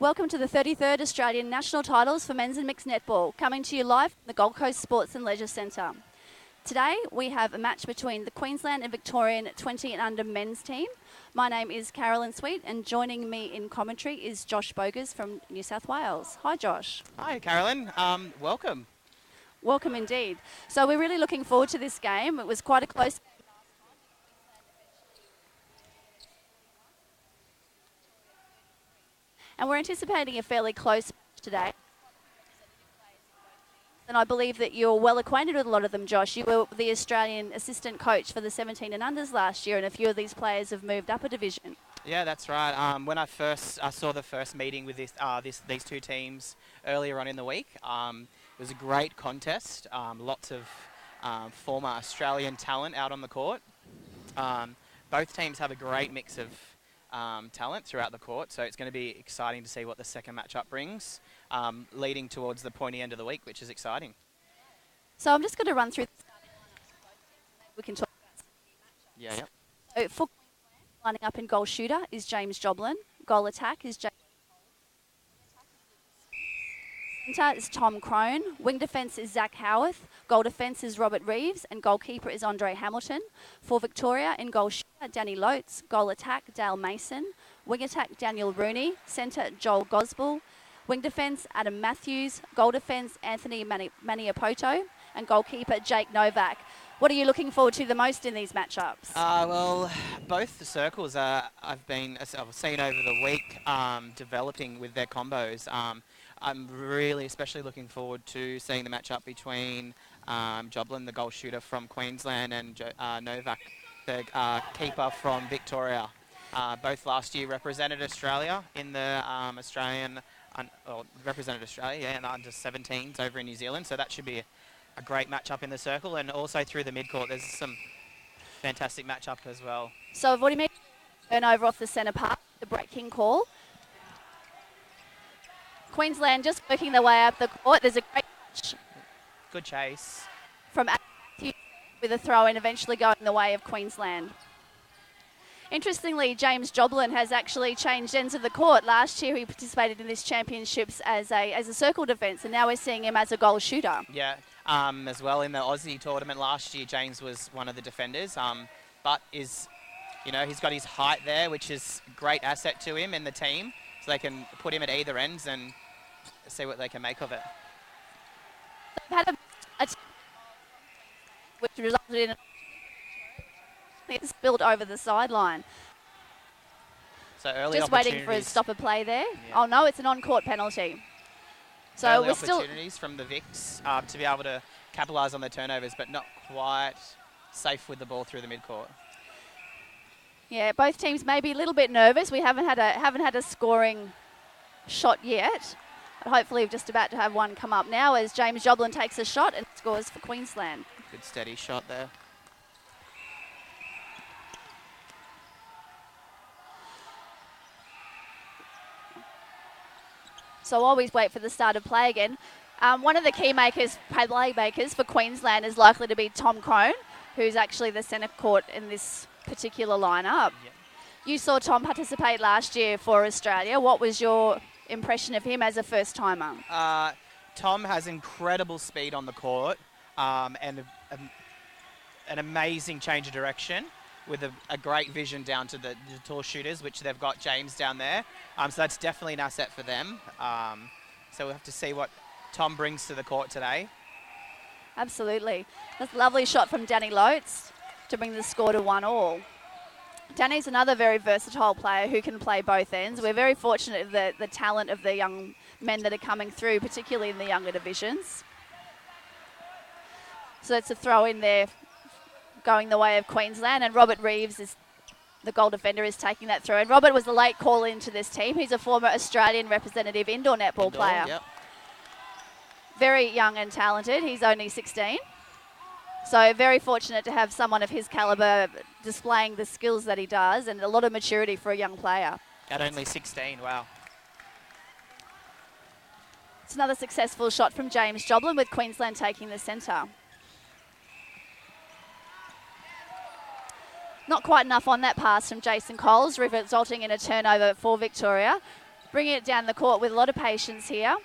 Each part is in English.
Welcome to the 33rd Australian National Titles for Men's and Mixed Netball, coming to you live from the Gold Coast Sports and Leisure Centre. Today we have a match between the Queensland and Victorian 20 and under men's team. My name is Carolyn Sweet, and joining me in commentary is Josh Bogus from New South Wales. Hi Josh. Hi Carolyn, welcome. Welcome indeed. So we're really looking forward to this game. It was quite a close game. And we're anticipating a fairly close match today. And I believe that you're well acquainted with a lot of them, Josh. You were the Australian assistant coach for the 17 and unders last year, and a few of these players have moved up a division. Yeah, that's right. When I saw the first meeting with these two teams earlier on in the week, it was a great contest. Lots of former Australian talent out on the court. Both teams have a great mix of talent throughout the court, so it's going to be exciting to see what the second matchup brings, leading towards the pointy end of the week, which is exciting. So I'm just going to run through the starting lineups for both teams, and then we can talk about some key matchups. Yeah. So for Queensland, lining up in goal shooter is James Joblin. Goal attack is James. Centre is Tom Crone. Wing defence is Zach Howarth. Goal defence is Robert Reeves, and goalkeeper is Andre Hamilton. For Victoria, in goal shooter, Danny Lotes. Goal attack, Dale Mason. Wing attack, Daniel Rooney. Centre, Joel Gosbell. Wing defence, Adam Matthews. Goal defence, Anthony Maniapoto. And goalkeeper, Jake Novak. What are you looking forward to the most in these matchups? Well, both the circles I've seen over the week developing with their combos. I'm really especially looking forward to seeing the matchup between Joblin, the goal shooter from Queensland, and Novak, the keeper from Victoria. Both last year represented Australia in the represented Australia in the under-17s over in New Zealand, so that should be a great matchup in the circle, and also through the mid-court there's some fantastic matchup as well. So I've already made a turnover off the centre part, the breaking call. Queensland just working their way up the court. There's a great catch. Good chase. From Adam Matthews with a throw-in eventually going the way of Queensland. Interestingly, James Joblin has actually changed ends of the court. Last year he participated in this championships as a circle defence, and now we're seeing him as a goal shooter. Yeah, as well in the Aussie tournament last year, James was one of the defenders, but he's got his height there, which is a great asset to him in the team, so they can put him at either ends and see what they can make of it. They've had a which resulted in it's spilled over the sideline. So early just waiting for a stopper play there. Yeah. Oh no, it's an on-court penalty. So early we're still opportunities from the VICs to be able to capitalise on their turnovers, but not quite safe with the ball through the midcourt. Yeah, both teams may be a little bit nervous. We haven't had a scoring shot yet. But hopefully we're just about to have one come up now as James Joblin takes a shot and scores for Queensland. Good steady shot there. So while we wait for the start of play again, one of the key playmakers for Queensland is likely to be Tom Crone, who's actually the centre court in this particular lineup. Yep. You saw Tom participate last year for Australia. What was your impression of him as a first-timer? Tom has incredible speed on the court and an amazing change of direction with a great vision down to the tall shooters, which they've got James down there. So that's definitely an asset for them. So we'll have to see what Tom brings to the court today. Absolutely. That's a lovely shot from Danny Lotes to bring the score to 1-1. Danny's another very versatile player who can play both ends. We're very fortunate that the talent of the young men that are coming through, particularly in the younger divisions. So it's a throw in there going the way of Queensland, and Robert Reeves, is the goal defender, is taking that throw. And Robert was the late call into this team. He's a former Australian representative indoor netball player. Yep. Very young and talented. He's only 16. So very fortunate to have someone of his calibre displaying the skills that he does, and a lot of maturity for a young player. At only 16, wow. It's another successful shot from James Joblin with Queensland taking the centre. Not quite enough on that pass from Jason Coles, resulting in a turnover for Victoria. Bringing it down the court with a lot of patience here.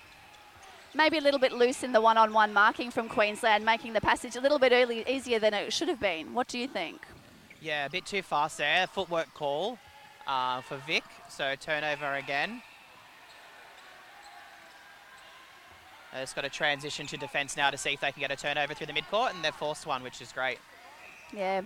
Maybe a little bit loose in the one-on-one marking from Queensland, making the passage a little bit easier than it should have been. What do you think? Yeah, a bit too fast there. Footwork call for Vic, so turnover again. It's got to transition to defence now to see if they can get a turnover through the midcourt, and they've forced one, which is great. Yeah,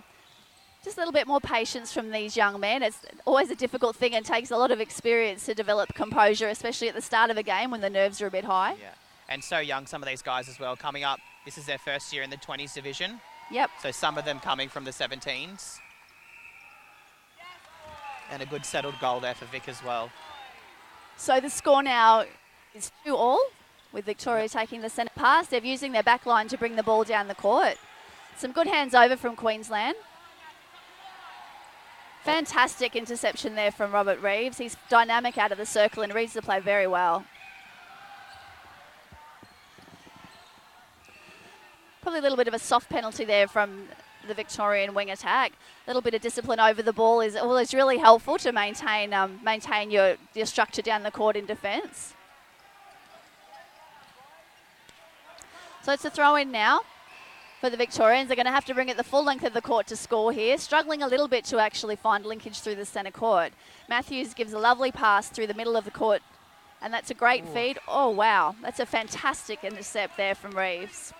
just a little bit more patience from these young men. It's always a difficult thing and takes a lot of experience to develop composure, especially at the start of a game when the nerves are a bit high. Yeah, and so young, some of these guys as well, coming up. This is their first year in the 20s division. Yep. So some of them coming from the 17s. And a good settled goal there for Vic as well. So the score now is 2-2, with Victoria taking the centre pass. They're using their back line to bring the ball down the court. Some good hands over from Queensland. Fantastic interception there from Robert Reeves. He's dynamic out of the circle and reads the play very well. Probably a little bit of a soft penalty there from the Victorian wing attack. A little bit of discipline over the ball is always really helpful to maintain your structure down the court in defence. So it's a throw in now for the Victorians. They're going to have to bring it the full length of the court to score here. Struggling a little bit to actually find linkage through the centre court. Matthews gives a lovely pass through the middle of the court, and that's a great feed. Oh, wow. That's a fantastic intercept there from Reeves.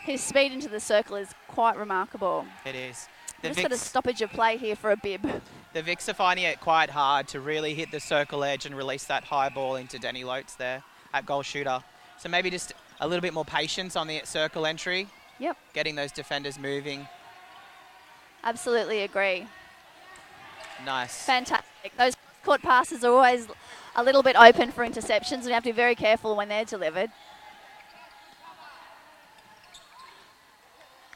His speed into the circle is quite remarkable. It is. Just got a stoppage of play here for a bib. The Vics are finding it quite hard to really hit the circle edge and release that high ball into Danny Lotes there at goal shooter. So maybe just a little bit more patience on the circle entry. Yep. Getting those defenders moving. Absolutely agree. Nice. Fantastic. Those court passes are always a little bit open for interceptions. We have to be very careful when they're delivered.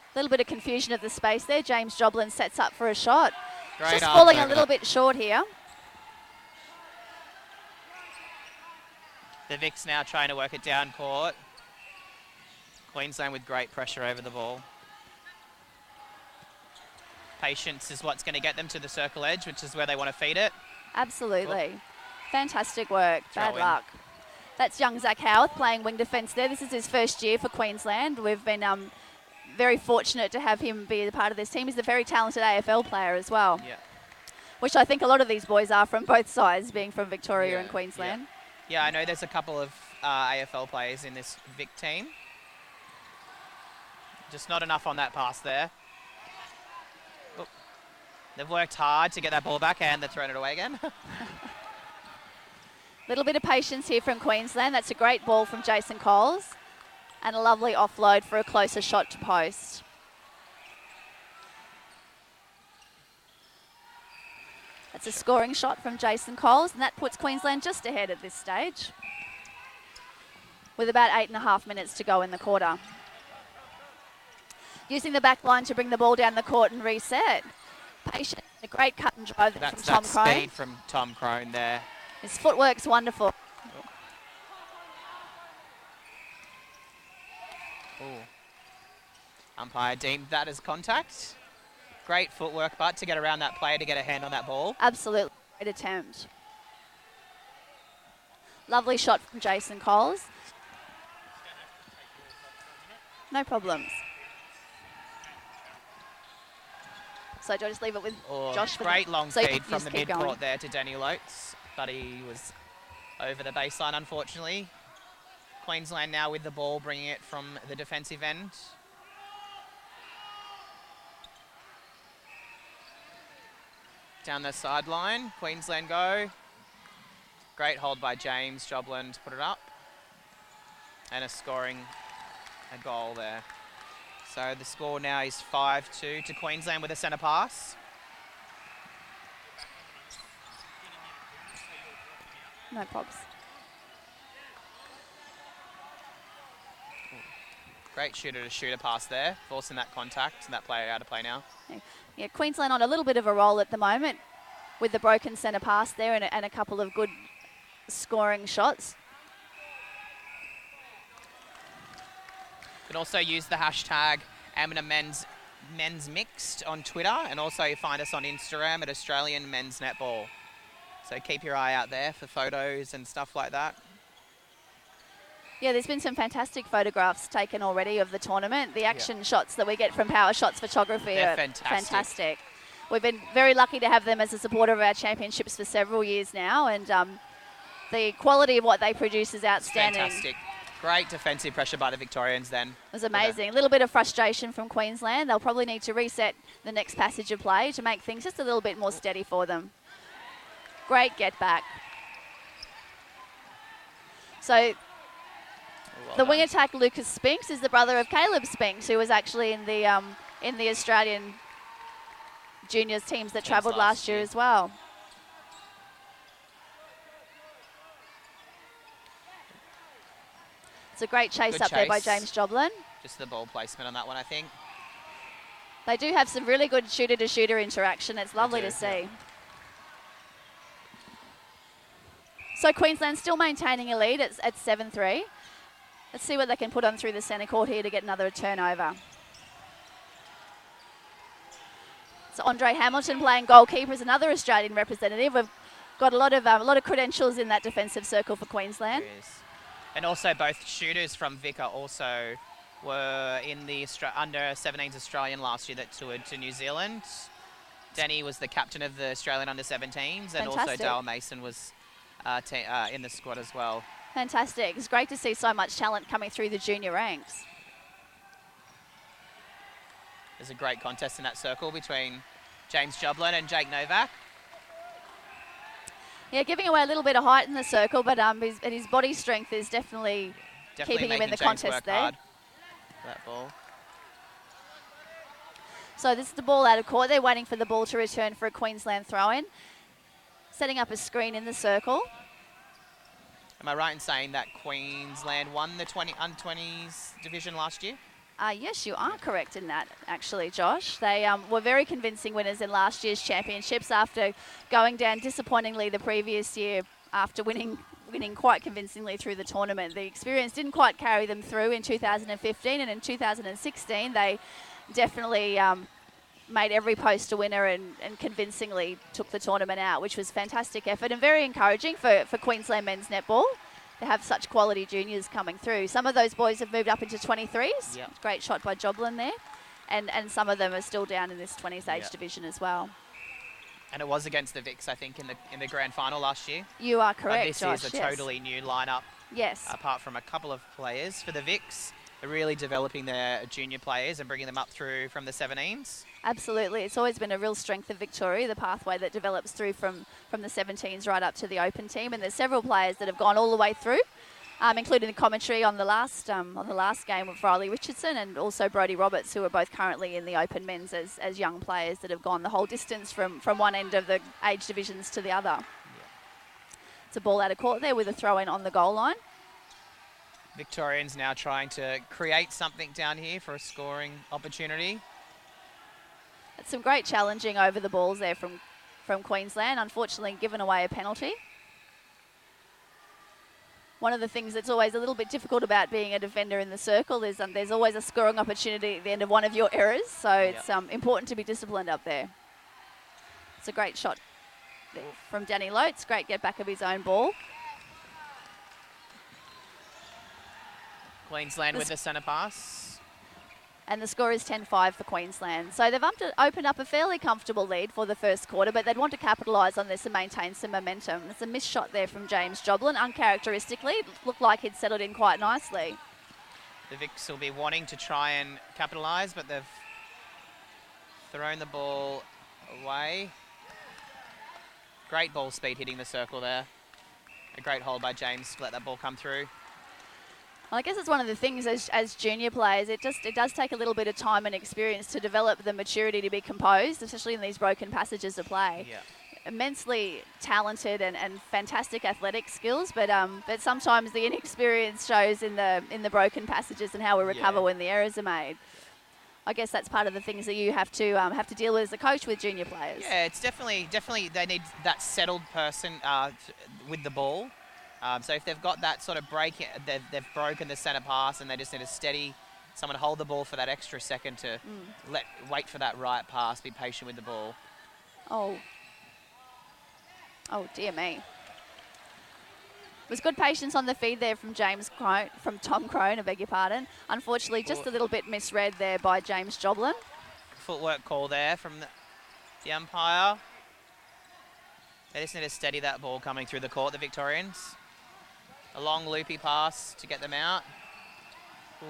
A little bit of confusion of the space there. James Joblin sets up for a shot. Great Just falling a little bit short here. The Vics now trying to work it down court. Queensland with great pressure over the ball. Patience is what's going to get them to the circle edge, which is where they want to feed it. Absolutely. Oh. Fantastic work. Bad in. luck. That's young Zach Howarth playing wing defence there. This is his first year for Queensland. We've been very fortunate to have him be a part of this team. He's a very talented AFL player as well. Yeah. Which I think a lot of these boys are from both sides, being from Victoria and Queensland. Yeah, I know there's a couple of AFL players in this Vic team. Just not enough on that pass there. Oh. They've worked hard to get that ball back and they've thrown it away again. Little bit of patience here from Queensland. That's a great ball from Jason Coles. And a lovely offload for a closer shot to post. That's a scoring shot from Jason Coles, and that puts Queensland just ahead at this stage, with about 8.5 minutes to go in the quarter. Using the back line to bring the ball down the court and reset. Patient, a great cut and drive from Tom Crone. That's speed from Tom Crone there. His footwork's wonderful. Ooh. Umpire deemed that as contact. Great footwork, but to get around that player to get a hand on that ball. Absolutely. Great attempt. Lovely shot from Jason Coles. No problems. So do I just leave it with Josh? Great long feed from the midcourt midcourt there to Danny Lotes, but he was over the baseline, unfortunately. Queensland now with the ball, bringing it from the defensive end. Down the sideline, Queensland go. Great hold by James Joblin to put it up. And a goal there. So the score now is 5-2 to Queensland with a centre pass. No probs. Great shooter-to-shooter pass there, forcing that contact and that player out of play now. Yeah, Queensland on a little bit of a roll at the moment with the broken centre pass there and a couple of good scoring shots. You can also use the hashtag Men's Mixed on Twitter, and also you find us on Instagram at Australian Men's Netball. So keep your eye out there for photos and stuff like that. Yeah, there's been some fantastic photographs taken already of the tournament. The action shots that we get from Power Shots Photography They're are fantastic. We've been very lucky to have them as a supporter of our championships for several years now, and the quality of what they produce is outstanding. Fantastic. Great defensive pressure by the Victorians then. It was amazing. A little bit of frustration from Queensland. They'll probably need to reset the next passage of play to make things just a little bit more steady for them. Great get back. So Well the done. wing attack, Lucas Spinks, is the brother of Caleb Spinks, who was actually in the Australian juniors teams that travelled last year as well. It's a great chase up there by James Joblin. Just the ball placement on that one, I think. They do have some really good shooter-to-shooter interaction. It's lovely to see. Yeah. So Queensland still maintaining a lead at 7-3. Let's see what they can put on through the centre court here to get another turnover. So Andre Hamilton playing goalkeeper is another Australian representative. We've got a lot of credentials in that defensive circle for Queensland. Yes. And also both shooters from VIC also were in the under-17s Australian last year that toured to New Zealand. Danny was the captain of the Australian under-17s, and also Dale Mason was in the squad as well. Fantastic. It's great to see so much talent coming through the junior ranks. There's a great contest in that circle between James Joblin and Jake Novak. Yeah, giving away a little bit of height in the circle, but his body strength is definitely keeping him in the contest there. Hard for that ball. So this is the ball out of court. They're waiting for the ball to return for a Queensland throw-in. Setting up a screen in the circle. Am I right in saying that Queensland won the under-20s division last year? Yes, you are correct in that, actually, Josh. They were very convincing winners in last year's championships after going down disappointingly the previous year after winning quite convincingly through the tournament. The experience didn't quite carry them through in 2015, and in 2016 they definitely made every post a winner and convincingly took the tournament out, which was fantastic effort and very encouraging for Queensland men's netball. They have such quality juniors coming through. Some of those boys have moved up into 23s. Yep. Great shot by Joblin there. And some of them are still down in this 20s age division as well. And it was against the VICs, I think, in the grand final last year. You are correct, this Josh. is a totally new lineup. Yes. Apart from a couple of players for the VICs. They're really developing their junior players and bringing them up through from the 17s. Absolutely. It's always been a real strength of Victoria, the pathway that develops through from the 17s right up to the open team. And there's several players that have gone all the way through, including the commentary on the last game with Riley Richardson and also Brodie Roberts, who are both currently in the open men's as young players that have gone the whole distance from one end of the age divisions to the other. Yeah. It's a ball out of court there with a throw-in on the goal line. Victorians now trying to create something down here for a scoring opportunity. It's some great challenging over the balls there from Queensland. Unfortunately, given away a penalty. One of the things that's always a little bit difficult about being a defender in the circle is there's always a scoring opportunity at the end of one of your errors. So it's important to be disciplined up there. It's a great shot from Danny Lotes. Great get back of his own ball. Queensland with the centre pass. And the score is 10-5 for Queensland. So they've opened up a fairly comfortable lead for the first quarter, but they'd want to capitalise on this and maintain some momentum. It's a missed shot there from James Joblin, uncharacteristically. It looked like he'd settled in quite nicely. The Vics will be wanting to try and capitalise, but they've thrown the ball away. Great ball speed hitting the circle there. A great hold by James to let that ball come through. Well, I guess it's one of the things as junior players, it does take a little bit of time and experience to develop the maturity to be composed, especially in these broken passages of play. Yeah. Immensely talented and fantastic athletic skills, but sometimes the inexperience shows in the broken passages and how we recover when the errors are made. I guess that's part of the things that you have to deal with as a coach with junior players. Yeah, it's definitely they need that settled person with the ball. So if they've got that sort of break, they've broken the centre pass and they just need to steady someone hold the ball for that extra second to wait for that right pass, be patient with the ball. Oh. Oh, dear me. It was good patience on the feed there from Tom Crone, I beg your pardon. Unfortunately, just a little bit misread there by James Joblin. Footwork call there from the umpire. They just need to steady that ball coming through the court, the Victorians. A long loopy pass to get them out. Ooh.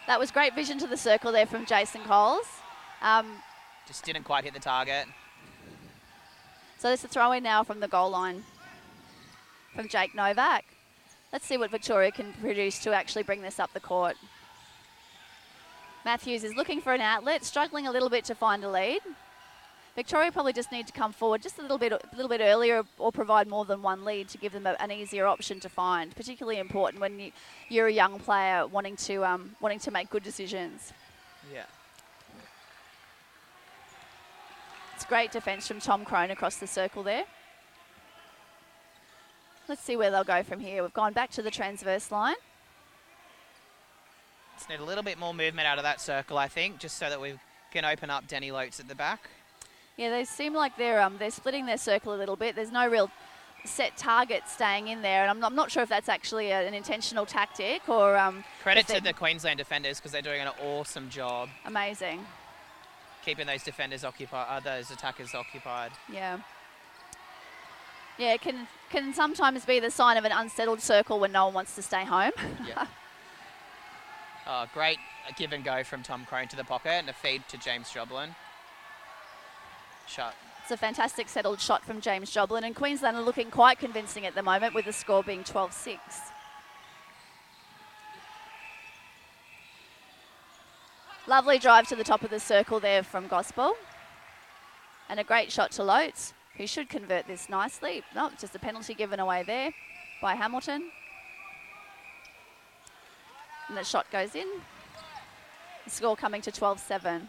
That was great vision to the circle there from Jason Coles. Just didn't quite hit the target. So there's a throw in now from the goal line from Jake Novak. Let's see what Victoria can produce to actually bring this up the court. Matthews is looking for an outlet, struggling a little bit to find a lead. Victoria probably just need to come forward just a little bit earlier or provide more than one lead to give them an easier option to find. Particularly important when you're a young player wanting to make good decisions. Yeah. It's great defence from Tom Crone across the circle there. Let's see where they'll go from here. We've gone back to the transverse line. Just need a little bit more movement out of that circle, I think, just so that we can open up Danny Lotes at the back. Yeah, they seem like they're splitting their circle a little bit. There's no real set target staying in there, and I'm not sure if that's actually an intentional tactic or... Credit to the Queensland defenders because they're doing an awesome job. Amazing. Keeping those defenders occupied, those attackers occupied. Yeah. Yeah, it can sometimes be the sign of an unsettled circle when no one wants to stay home. Yeah. Oh, great give and go from Tom Crone to the pocket and a feed to James Joblin. Shot. It's a fantastic settled shot from James Joblin, and Queensland are looking quite convincing at the moment with the score being 12-6. Lovely drive to the top of the circle there from Gospel. And a great shot to Lotes, who should convert this nicely. No, just a penalty given away there by Hamilton. And the shot goes in. The score coming to 12-7.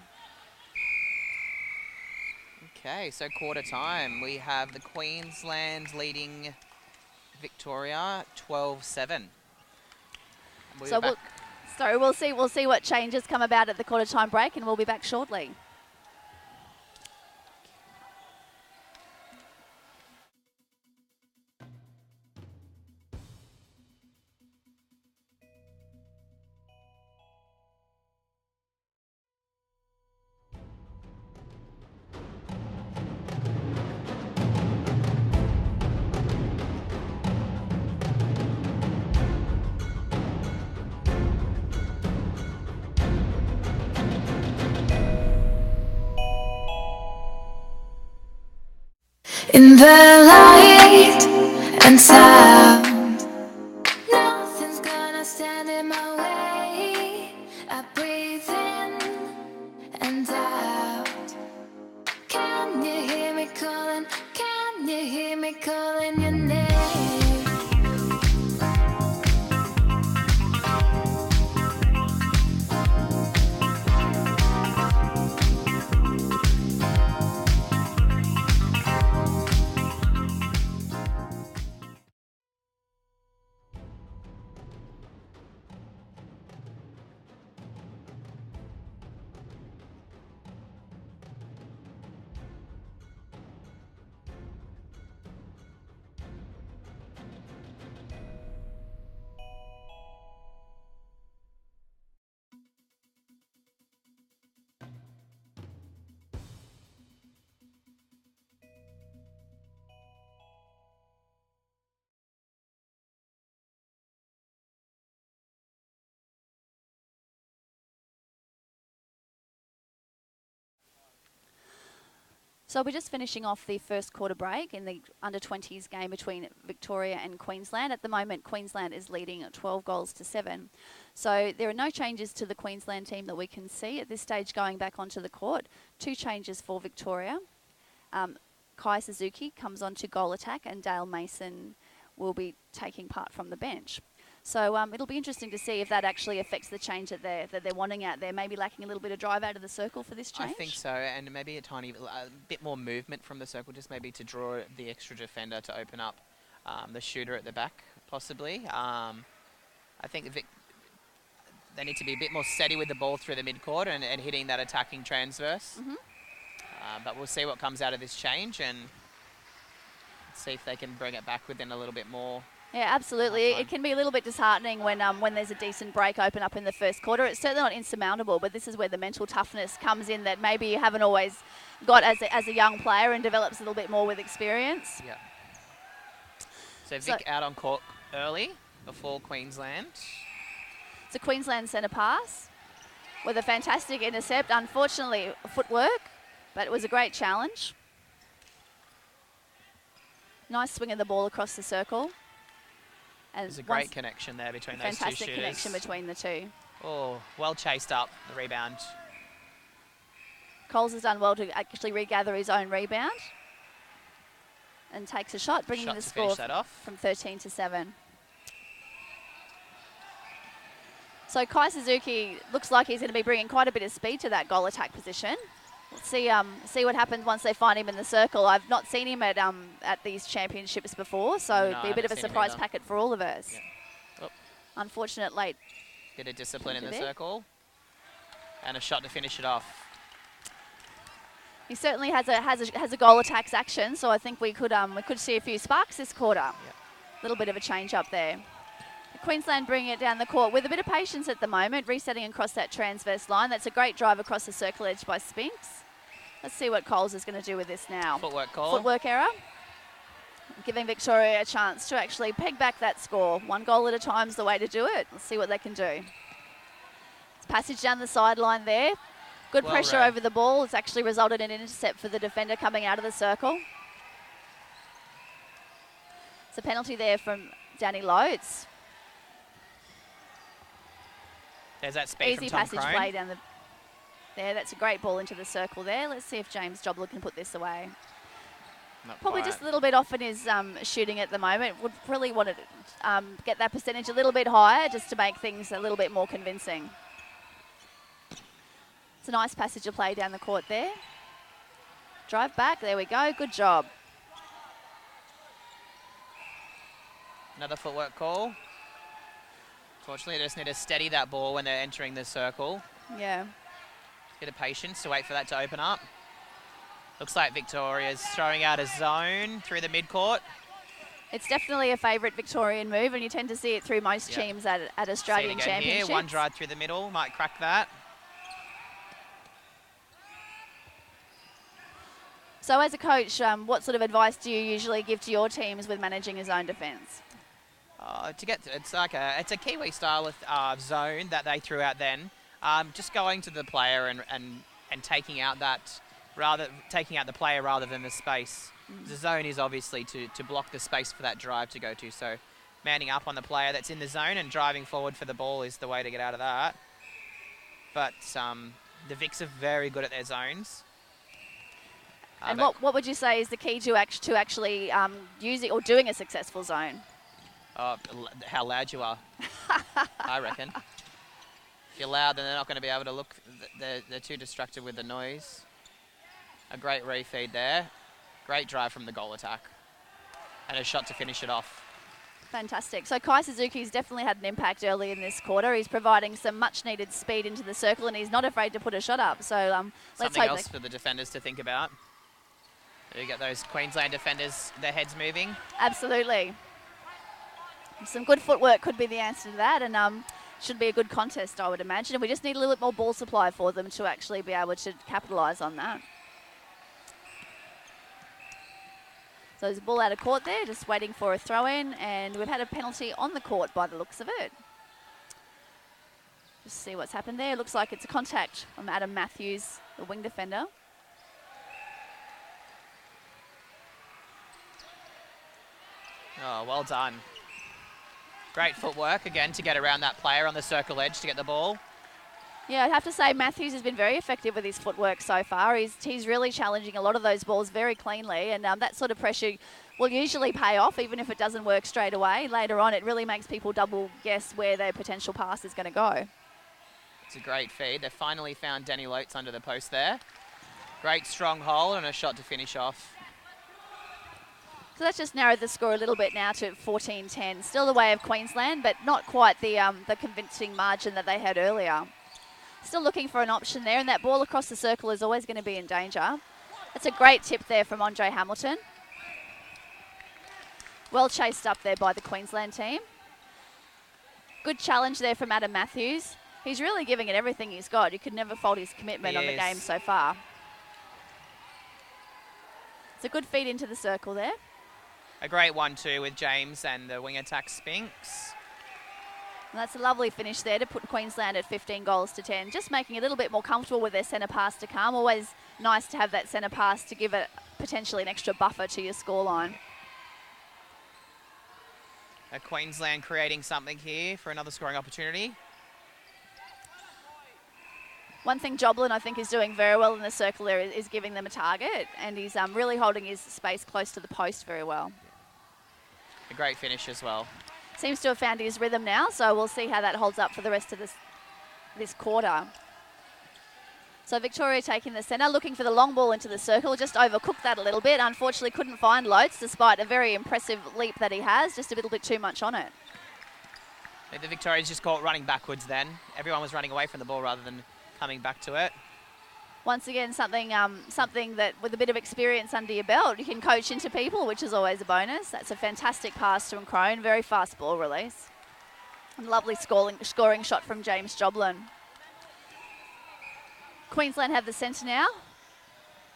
Okay, so quarter time. We have the Queensland leading Victoria 12-7. So we'll see what changes come about at the quarter time break, and we'll be back shortly. In the light and sound, nothing's gonna stand in my way. I breathe in and out. Can you hear me calling? Can you hear me calling your name? So we're just finishing off the first quarter break in the under-20s game between Victoria and Queensland. At the moment, Queensland is leading 12-7. So there are no changes to the Queensland team that we can see at this stage going back onto the court. 2 changes for Victoria. Kai Suzuki comes on to goal attack, and Dale Mason will be taking part from the bench. So it'll be interesting to see if that actually affects the change that they're wanting out there. Maybe lacking a little bit of drive out of the circle for this change. I think so, and maybe a bit more movement from the circle, just maybe to draw the extra defender to open up the shooter at the back, possibly. I think they need to be a bit more steady with the ball through the midcourt and hitting that attacking transverse. Mm-hmm. But we'll see what comes out of this change and see if they can bring it back within a little bit more. Yeah, absolutely. Time. It can be a little bit disheartening when there's a decent break open up in the first quarter. It's certainly not insurmountable, but this is where the mental toughness comes in that maybe you haven't always got as a young player and develops a little bit more with experience. Yeah. So Vic out on court early before Queensland. It's a Queensland centre pass with a fantastic intercept. Unfortunately, footwork, but it was a great challenge. Nice swing of the ball across the circle. There's a great connection there between those two shooters. Fantastic connection between the two. Oh, well chased up the rebound. Coles has done well to actually regather his own rebound and takes a shot, bringing the score from 13 to 7. So Kai Suzuki looks like he's going to be bringing quite a bit of speed to that goal attack position. We'll see what happens once they find him in the circle. I've not seen him at these championships before, so it'd be a bit of a surprise packet for all of us. Yeah. Oh. Unfortunate late. Bit of discipline in the circle, and a shot to finish it off. He certainly has a goal attacks action, so I think we could see a few sparks this quarter. A little bit of a change up there. Queensland bringing it down the court with a bit of patience at the moment, resetting across that transverse line. That's a great drive across the circle edge by Spinks. Let's see what Coles is going to do with this now. Footwork call. Footwork error. Giving Victoria a chance to actually peg back that score. One goal at a time is the way to do it. Let's see what they can do. It's passage down the sideline there. Good pressure over the ball. It's actually resulted in an intercept for the defender coming out of the circle. It's a penalty there from Danny Loates. There's that speed Easy from Tom passage Crone. play down there. That's a great ball into the circle there. Let's see if James Jobler can put this away. Probably just a little bit off in his shooting at the moment. Would really want to get that percentage a little bit higher just to make things a little bit more convincing. It's a nice passage of play down the court there. Drive back. There we go. Good job. Another footwork call. Fortunately, they just need to steady that ball when they're entering the circle. Yeah. Bit of patience to wait for that to open up. Looks like Victoria's throwing out a zone through the midcourt. It's definitely a favourite Victorian move, and you tend to see it through most teams at Australian Championships. Here. One drive through the middle, might crack that. So as a coach, what sort of advice do you usually give to your teams with managing a zone defence? It's a Kiwi style of zone that they threw out then. Just going to the player and taking out the player rather than the space. The zone is obviously to block the space for that drive to go to. So manning up on the player that's in the zone and driving forward for the ball is the way to get out of that. But the Vics are very good at their zones. And what would you say is the key to actually using or doing a successful zone? How loud you are, I reckon. If you're loud, then they're not going to be able to look. They're too distracted with the noise. A great refeed there. Great drive from the goal attack. And a shot to finish it off. Fantastic. So Kai Suzuki's definitely had an impact early in this quarter. He's providing some much-needed speed into the circle, and he's not afraid to put a shot up. So let's something hope else for the defenders to think about. You get those Queensland defenders, their heads moving. Absolutely. Some good footwork could be the answer to that, and should be a good contest, I would imagine. And we just need a little bit more ball supply for them to actually be able to capitalise on that. So there's a ball out of court there, just waiting for a throw-in, and we've had a penalty on the court by the looks of it. Just see what's happened there. Looks like it's a contact from Adam Matthews, the wing defender. Oh, well done. Great footwork, again, to get around that player on the circle edge to get the ball. Yeah, I'd have to say Matthews has been very effective with his footwork so far. He's really challenging a lot of those balls very cleanly, and that sort of pressure will usually pay off, even if it doesn't work straight away. Later on, it really makes people double guess where their potential pass is going to go. It's a great feed. They finally found Danny Loates under the post there. Great strong hold and a shot to finish off. So that's just narrowed the score a little bit now to 14-10. Still the way of Queensland, but not quite the convincing margin that they had earlier. Still looking for an option there, and that ball across the circle is always going to be in danger. That's a great tip there from Andre Hamilton. Well chased up there by the Queensland team. Good challenge there from Adam Matthews. He's really giving it everything he's got. You could never fault his commitment on the game so far. It's a good feed into the circle there. A great 1-2 with James and the wing attack Spinks. And that's a lovely finish there to put Queensland at 15 goals to 10. Just making it a little bit more comfortable with their centre pass to come. Always nice to have that centre pass to give it potentially an extra buffer to your scoreline. Queensland creating something here for another scoring opportunity. One thing Joblin, I think, is doing very well in the circle there is giving them a target, and he's really holding his space close to the post very well. A great finish as well. Seems to have found his rhythm now, so we'll see how that holds up for the rest of this quarter. So Victoria taking the centre, looking for the long ball into the circle, just overcooked that a little bit. Unfortunately couldn't find Loates, despite a very impressive leap that he has, just a little bit too much on it. The Victorians just caught running backwards then. Everyone was running away from the ball rather than coming back to it. Once again, something that with a bit of experience under your belt, you can coach into people, which is always a bonus. That's a fantastic pass to Crone, very fast ball release. And lovely scoring shot from James Joblin. Queensland have the centre now.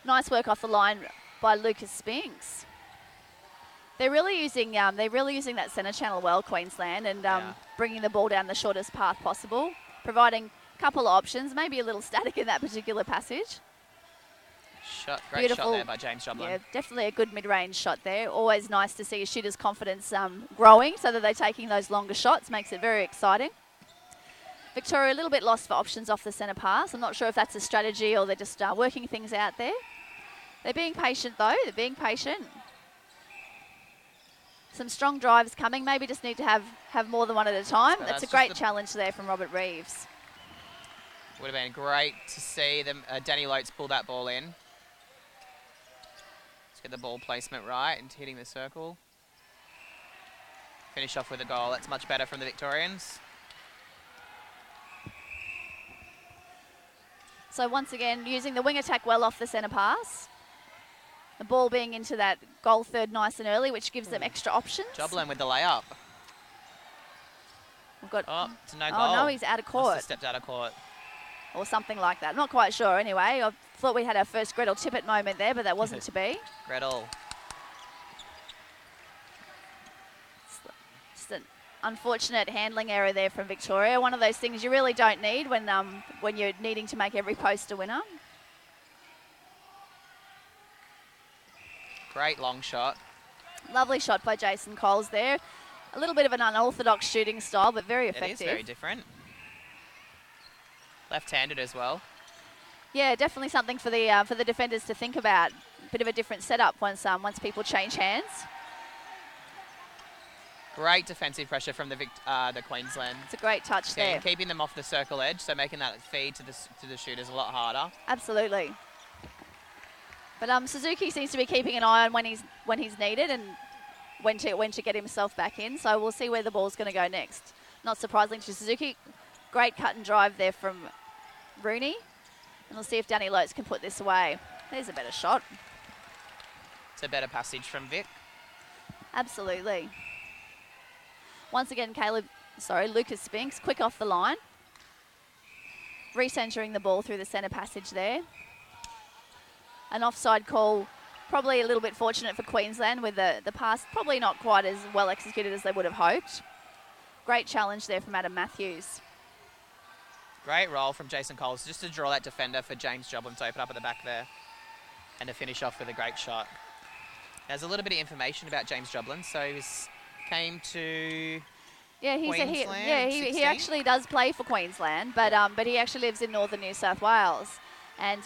Nice work off the line by Lucas Spinks. They're really using that centre channel well, Queensland, and bringing the ball down the shortest path possible, providing a couple of options, maybe a little static in that particular passage. Great shot there by James Joblin. Yeah, definitely a good mid-range shot there. Always nice to see a shooter's confidence growing so that they're taking those longer shots. Makes it very exciting. Victoria a little bit lost for options off the centre pass. I'm not sure if that's a strategy or they're just working things out there. They're being patient though. They're being patient. Some strong drives coming. Maybe just need to have more than one at a time. So that's a great challenge there from Robert Reeves. Would have been great to see them, Danny Loates pull that ball in. Let's get the ball placement right and hitting the circle. Finish off with a goal. That's much better from the Victorians. So once again, using the wing attack well off the centre pass. The ball being into that goal third nice and early, which gives them extra options. Joblin with the layup. We've got, it's a no goal. Oh no, he's out of court. Must have stepped out of court. Or something like that. I'm not quite sure anyway. I thought we had our first Gretel Tippett moment there, but that wasn't to be. Gretel. Just an unfortunate handling error there from Victoria. One of those things you really don't need when you're needing to make every post a winner. Great long shot. Lovely shot by Jason Coles there. A little bit of an unorthodox shooting style, but very effective. It is very different. Left-handed as well. Yeah, definitely something for the defenders to think about. Bit of a different setup once people change hands. Great defensive pressure from the Queensland. It's a great touch team, there. keeping them off the circle edge, so making that feed to the shooters a lot harder. Absolutely. But Suzuki seems to be keeping an eye on when he's needed and when to get himself back in. So we'll see where the ball's going to go next. Not surprising to Suzuki. Great cut and drive there from Rooney. And we'll see if Danny Loates can put this away. There's a better shot. It's a better passage from Vic. Absolutely. Once again, Lucas Spinks, quick off the line. Recentering the ball through the centre passage there. An offside call, probably a little bit fortunate for Queensland with the pass probably not quite as well executed as they would have hoped. Great challenge there from Adam Matthews. Great roll from Jason Coles just to draw that defender for James Joblin to open up at the back there and to finish off with a great shot. There's a little bit of information about James Joblin. So he came to Queensland. He actually does play for Queensland, but he actually lives in northern New South Wales, and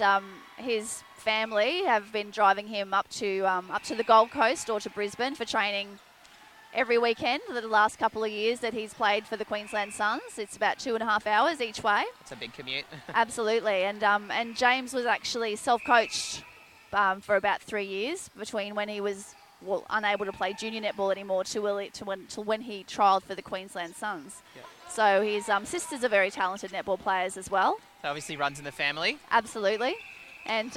his family have been driving him up to the Gold Coast or to Brisbane for training every weekend for the last couple of years that he's played for the Queensland Suns. It's about 2.5 hours each way. It's a big commute. Absolutely, and James was actually self-coached for about 3 years between when he was unable to play junior netball anymore to when he trialled for the Queensland Suns. Yep. So his sisters are very talented netball players as well. So obviously runs in the family. Absolutely. And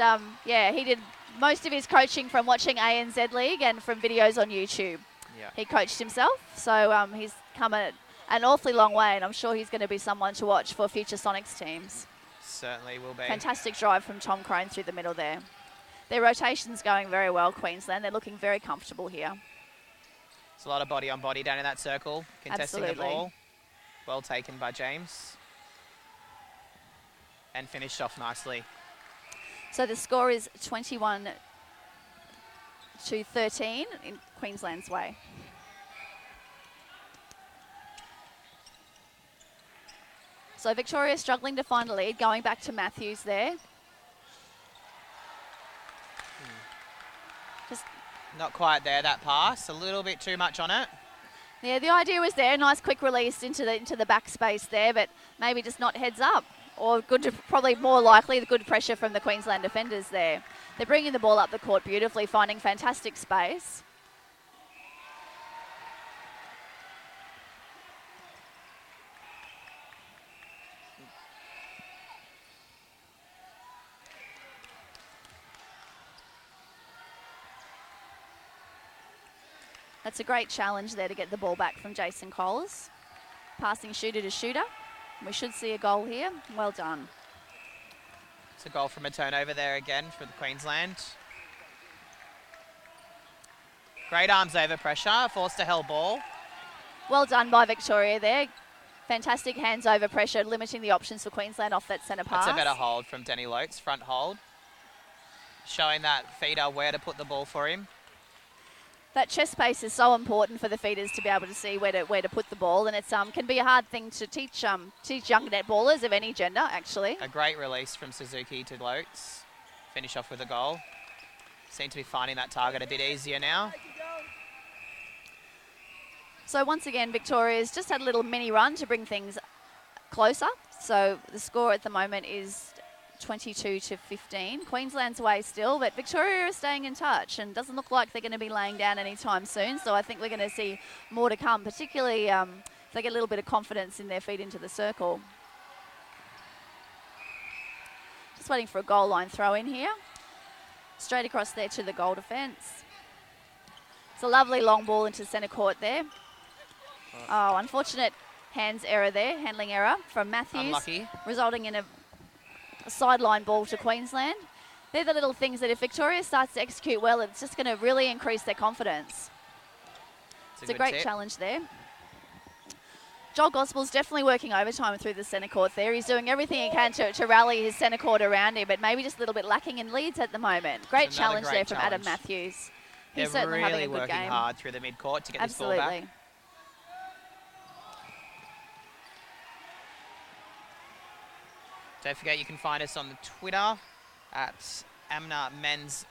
he did most of his coaching from watching ANZ League and from videos on YouTube. Yeah. He coached himself, so he's come an awfully long way, and I'm sure he's going to be someone to watch for future Sonics teams. Certainly will be. Fantastic drive from Tom Crone through the middle there. Their rotation's going very well, Queensland. They're looking very comfortable here. It's a lot of body on body down in that circle, contesting Absolutely. the ball. Well taken by James. And finished off nicely. So the score is 21-13 in Queensland's way. So Victoria struggling to find a lead, going back to Matthews there. Just Not quite there, that pass. A little bit too much on it. yeah, the idea was there. Nice quick release into the back space there, but maybe just not heads up. Or probably more likely the good pressure from the Queensland defenders there. They're bringing the ball up the court beautifully, finding fantastic space. That's a great challenge there to get the ball back from Jason Coles. Passing shooter to shooter. We should see a goal here. Well done. It's a goal from a turnover there again for the Queensland. Great arms over pressure, forced a held ball. Well done by Victoria there. Fantastic hands over pressure, limiting the options for Queensland off that centre pass. That's a better hold from Denny Lotes, front hold. Showing that feeder where to put the ball for him. That chest space is so important for the feeders to be able to see where to put the ball, and it's can be a hard thing to teach young netballers of any gender, actually. A great release from Suzuki to Lotes. Finish off with a goal. Seem to be finding that target a bit easier now. So once again, Victoria's just had a little mini run to bring things closer. So the score at the moment is 22-15. Queensland's way still, but Victoria is staying in touch and doesn't look like they're going to be laying down anytime soon. So I think we're going to see more to come, particularly if they get a little bit of confidence in their feet into the circle. Just waiting for a goal line throw in here. Straight across there to the goal defence. It's a lovely long ball into centre court there. Oh, unfortunate hands error there, handling error from Matthews. Unlucky. Resulting in a sideline ball to Queensland. They're the little things that if Victoria starts to execute well, it's just going to really increase their confidence. It's a great challenge there. Joel Gospel's definitely working overtime through the centre court there. He's doing everything he can to rally his centre court around him, but maybe just a little bit lacking in leads at the moment. Great challenge there from Adam Matthews. He's certainly having a good game. They're really working hard through the mid-court to get this ball back. Absolutely. Don't forget you can find us on the Twitter at Amna Men's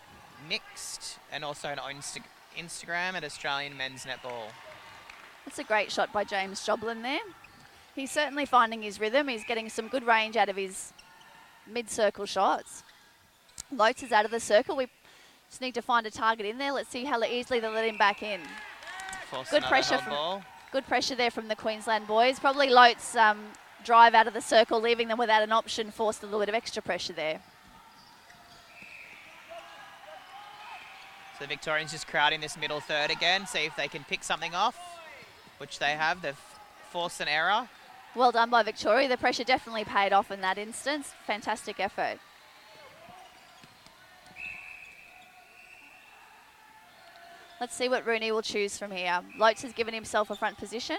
Mixed and also on Instagram at Australian Men's Netball. That's a great shot by James Joblin there. He's certainly finding his rhythm. He's getting some good range out of his mid-circle shots. Lotes is out of the circle. We just need to find a target in there. Let's see how easily they let him back in. Good pressure there from the Queensland boys. Probably Lotes drive out of the circle, leaving them without an option, forced a little bit of extra pressure there. So the Victorians just crowding this middle third again, see if they can pick something off, which they have. They've forced an error. Well done by Victoria. The pressure definitely paid off in that instance. Fantastic effort. Let's see what Rooney will choose from here. Lotes has given himself a front position.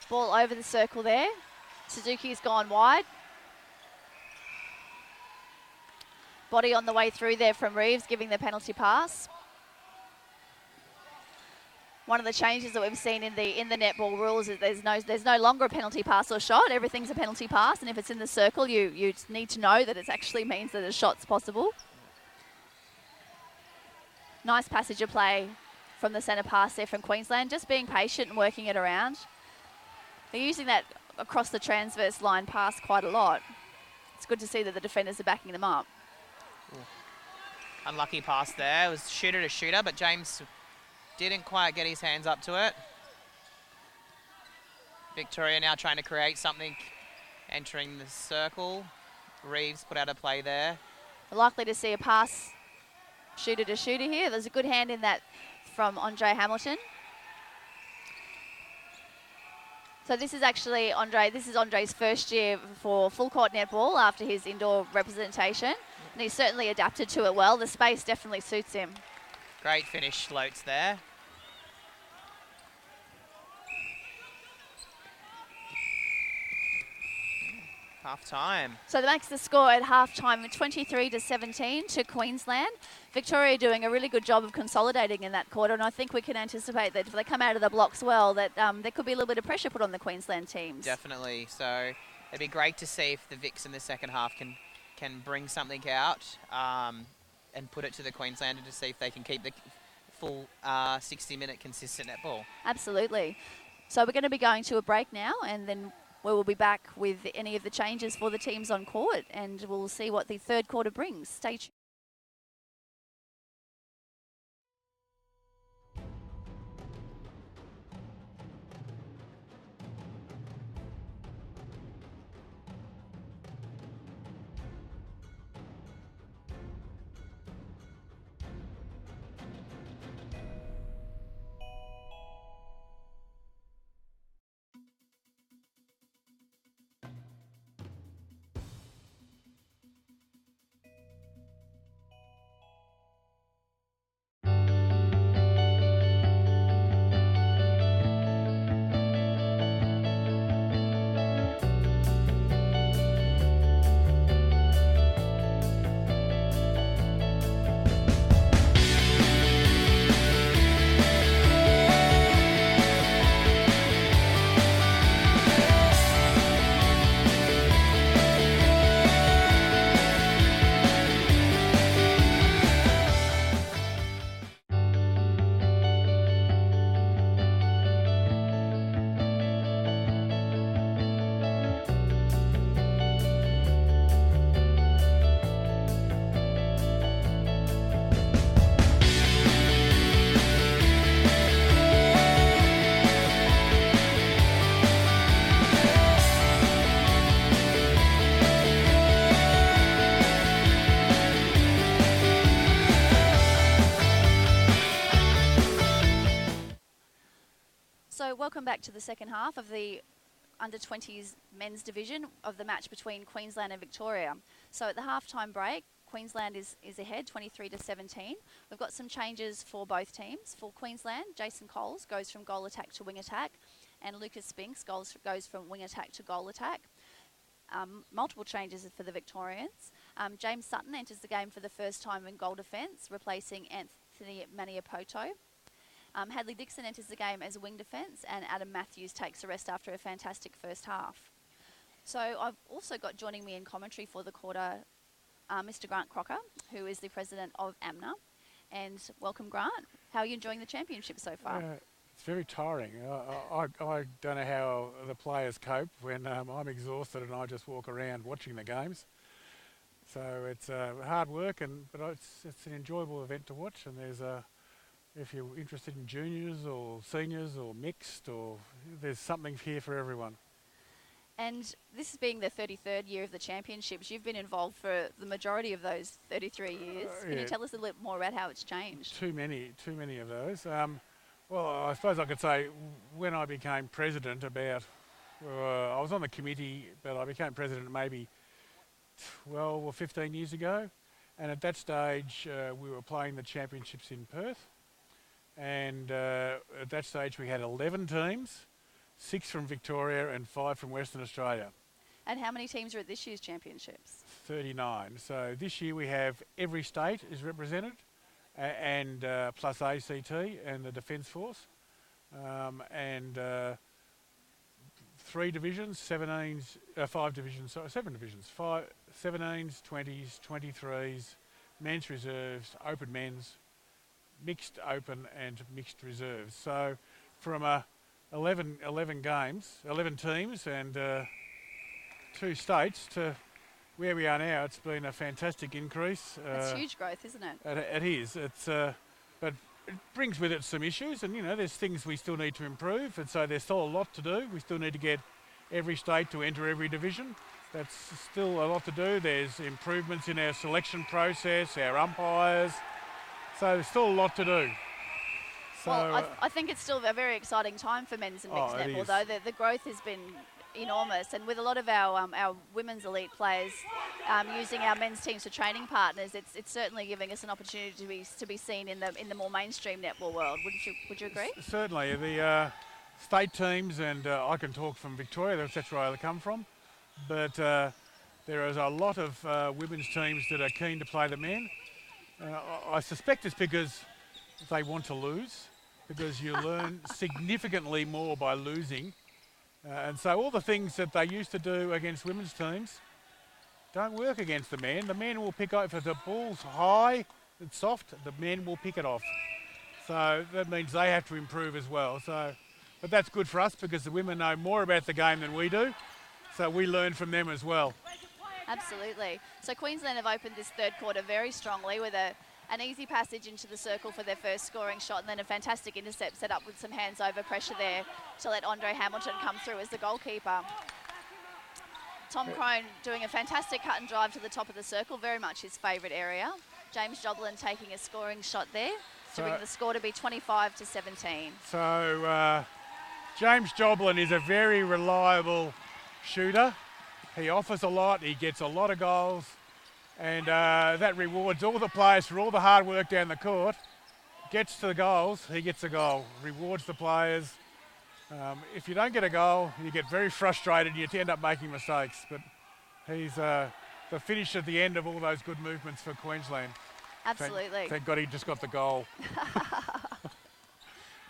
Ball over the circle there. Suzuki's gone wide. Body on the way through there from Reeves, giving the penalty pass. One of the changes that we've seen in the netball rules is there's no longer a penalty pass or shot. Everything's a penalty pass, and if it's in the circle, you need to know that it actually means that a shot's possible. Nice passage of play from the centre pass there from Queensland, just being patient and working it around. They're using that across the transverse line pass quite a lot. It's good to see that the defenders are backing them up. Unlucky pass there. It was shooter to shooter, but James Didn't quite get his hands up to it. Victoria now trying to create something, entering the circle. Reeves put out a play there. We're likely to see a pass shooter to shooter here. There's a good hand in that from Andre Hamilton. So this is actually Andre's first year for full court netball after his indoor representation. And he's certainly adapted to it well. The space definitely suits him. Great finish, Lotes there. Half time. So that makes the score at half time 23-17 to Queensland. Victoria doing a really good job of consolidating in that quarter, and I think we can anticipate that if they come out of the blocks well, that there could be a little bit of pressure put on the Queensland teams. Definitely. So it'd be great to see if the Vics in the second half can bring something out and put it to the Queenslander to see if they can keep the full 60-minute consistent netball. Absolutely. So we're going to be going to a break now, and then we will be back with any of the changes for the teams on court, and we'll see what the third quarter brings. Stay tuned. So welcome back to the second half of the under-20s men's division of the match between Queensland and Victoria. So at the halftime break, Queensland is ahead 23-17. We've got some changes for both teams. For Queensland, Jason Coles goes from goal attack to wing attack, and Lucas Spinks goes from wing attack to goal attack. Multiple changes for the Victorians. James Sutton enters the game for the first time in goal defence, replacing Anthony Maniapoto. Hadley Dixon enters the game as a wing defence, and Adam Matthews takes a rest after a fantastic first half. So I've also got joining me in commentary for the quarter Mr. Grant Crocker, who is the president of AMNA. And welcome, Grant. How are you enjoying the championship so far? It's very tiring. I don't know how the players cope when I'm exhausted and I just walk around watching the games. So it's hard work, but it's an enjoyable event to watch. And if you're interested in juniors or seniors or mixed, there's something here for everyone. And this being the 33rd year of the championships, you've been involved for the majority of those 33 years. Can you tell us a little bit more about how it's changed? Too many of those. Well, I suppose I could say when I became president I was on the committee, but I became president maybe 12 or 15 years ago. And at that stage, we were playing the championships in Perth. And at that stage, we had 11 teams, 6 from Victoria and 5 from Western Australia. And how many teams are at this year's championships? 39. So this year we have every state is represented, and plus ACT and the Defence Force, and 3 divisions, 17s, 5 divisions, sorry, 7 divisions, 17s, 20s, 23s, men's reserves, open men's, mixed open and mixed reserves. So from 11 games, 11 teams and 2 states to where we are now, it's been a fantastic increase. That's huge growth, isn't it? It is. But brings with it some issues, and there's things we still need to improve, and so there's still a lot to do. We still need to get every state to enter every division. That's still a lot to do. There's improvements in our selection process, our umpires, so there's still a lot to do. So, well, I think it's still a very exciting time for men's and mixed netball, though. The growth has been enormous, and with a lot of our women's elite players using our men's teams for training partners, it's certainly giving us an opportunity to be seen in the more mainstream netball world. Would you agree? Certainly, the state teams, and I can talk from Victoria. That's where I come from, but there is a lot of women's teams that are keen to play the men. I suspect it's because they want to lose, because you learn significantly more by losing. And so all the things that they used to do against women's teams don't work against the men. The men will pick up, if the ball's high and soft, the men will pick it off. So that means they have to improve as well. But that's good for us because the women know more about the game than we do. So we learn from them as well. Absolutely. So Queensland have opened this third quarter very strongly with an easy passage into the circle for their first scoring shot, and then a fantastic intercept set up with some hands over pressure there to let Andre Hamilton come through as the goalkeeper. Tom Crone doing a fantastic cut and drive to the top of the circle, very much his favourite area. James Joblin taking a scoring shot there to bring the score to be 25-17. So James Joblin is a very reliable shooter. He offers a lot, he gets a lot of goals, and that rewards all the players for all the hard work down the court. Gets to the goals, he gets a goal. Rewards the players. If you don't get a goal, you get very frustrated, you end up making mistakes. But he's the finish at the end of all those good movements for Queensland. Absolutely. Thank God he just got the goal.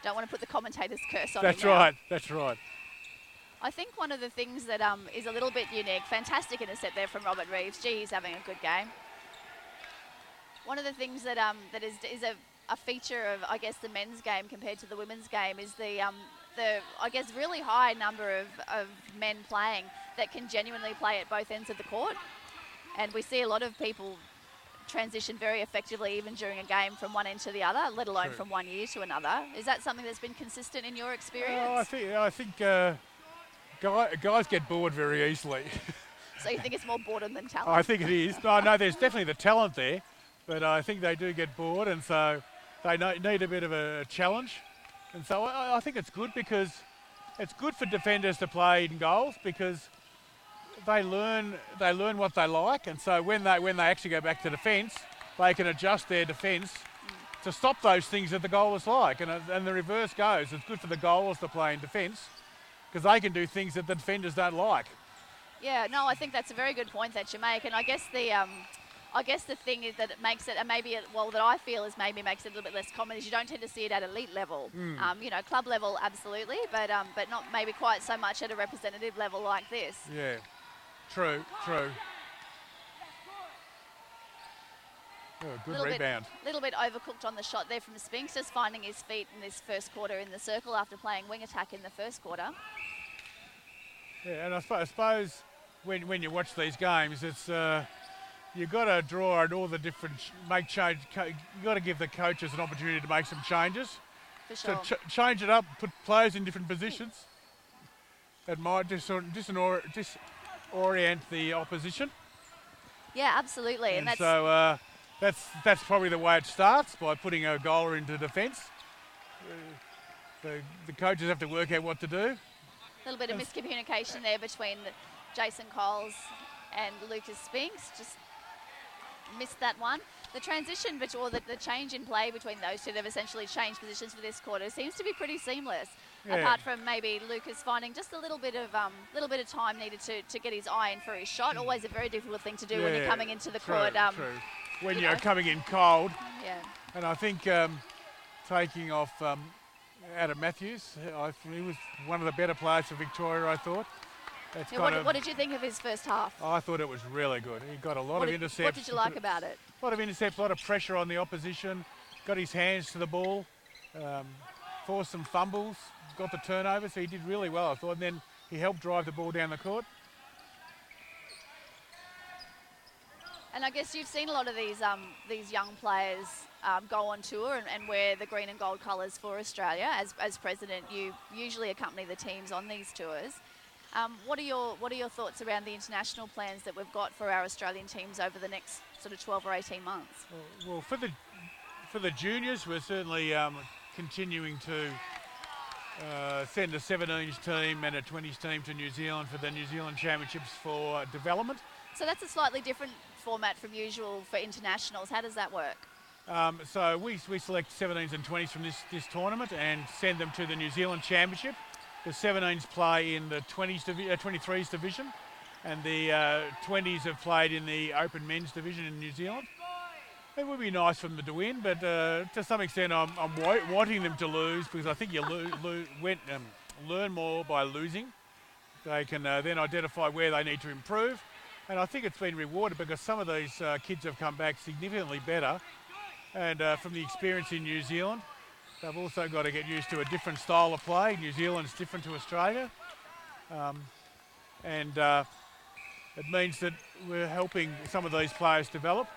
Don't want to put the commentator's curse on That's him now. right, that's right. I think one of the things that is a little bit unique, fantastic intercept there from Robert Reeves. Gee, he's having a good game. One of the things that is a feature of, I guess, the men's game compared to the women's game is the I guess, really high number of men playing that can genuinely play at both ends of the court. And we see a lot of people transition very effectively even during a game from one end to the other, let alone from one year to another. Is that something that's been consistent in your experience? I think guys get bored very easily. So you think it's more boredom than talent? I think it is. No, there's definitely the talent there, but I think they do get bored, and so they need a bit of a challenge. And so I think it's good because it's good for defenders to play in goals because they learn what they like, and so when they actually go back to defence, they can adjust their defence to stop those things that the goalers like, and the reverse goes. It's good for the goalers to play in defence because they can do things that the defenders don't like. Yeah, no, I think that's a very good point that you make, and I guess the thing is that it makes it, and maybe that I feel is maybe makes it a little bit less common, is you don't tend to see it at elite level. Club level, absolutely, but not maybe quite so much at a representative level like this. Yeah, true. Oh, good rebound. A little bit overcooked on the shot there from Spinks, just finding his feet in this first quarter in the circle after playing wing attack in the first quarter. Yeah, and I suppose when you watch these games, it's you've got to draw on all the different, make change. You've got to give the coaches an opportunity to make some changes. For sure. So change it up, put players in different positions. That might disorient the opposition. Yeah, absolutely. And so that's probably the way it starts, by putting a goaler into defence. The coaches have to work out what to do. A little bit of miscommunication there between Jason Coles and Lucas Spinks. Just missed that one. The transition or the change in play between those two, they've essentially changed positions for this quarter, seems to be pretty seamless. Yeah. Apart from maybe Lucas finding just a little bit of time needed to get his eye in for his shot. Always a very difficult thing to do when you're coming into the court. True. When you're coming in cold. Yeah. And I think taking off Adam Matthews, he was one of the better players for Victoria, I thought. What did you think of his first half? I thought it was really good. He got a lot of intercepts. What did you like about it? A lot of intercepts, a lot of pressure on the opposition. Got his hands to the ball, forced some fumbles, got the turnover, so he did really well, I thought. And then he helped drive the ball down the court. And I guess you've seen a lot of these young players go on tour and wear the green and gold colours for Australia. As president, you usually accompany the teams on these tours. What are your thoughts around the international plans that we've got for our Australian teams over the next sort of 12 or 18 months? Well, for the juniors, we're certainly continuing to send a 17s team and a 20s team to New Zealand for the New Zealand Championships for development. So that's a slightly different format from usual for internationals. How does that work? So we select 17s and 20s from this tournament and send them to the New Zealand Championship. The 17s play in the 23s division, and the 20s have played in the Open Men's division in New Zealand. It would be nice for them to win, but to some extent I'm wanting them to lose, because I think you learn more by losing. They can then identify where they need to improve, and I think it's been rewarded because some of these kids have come back significantly better, and from the experience in New Zealand, they've also got to get used to a different style of play. New Zealand's different to Australia, and it means that we're helping some of these players develop.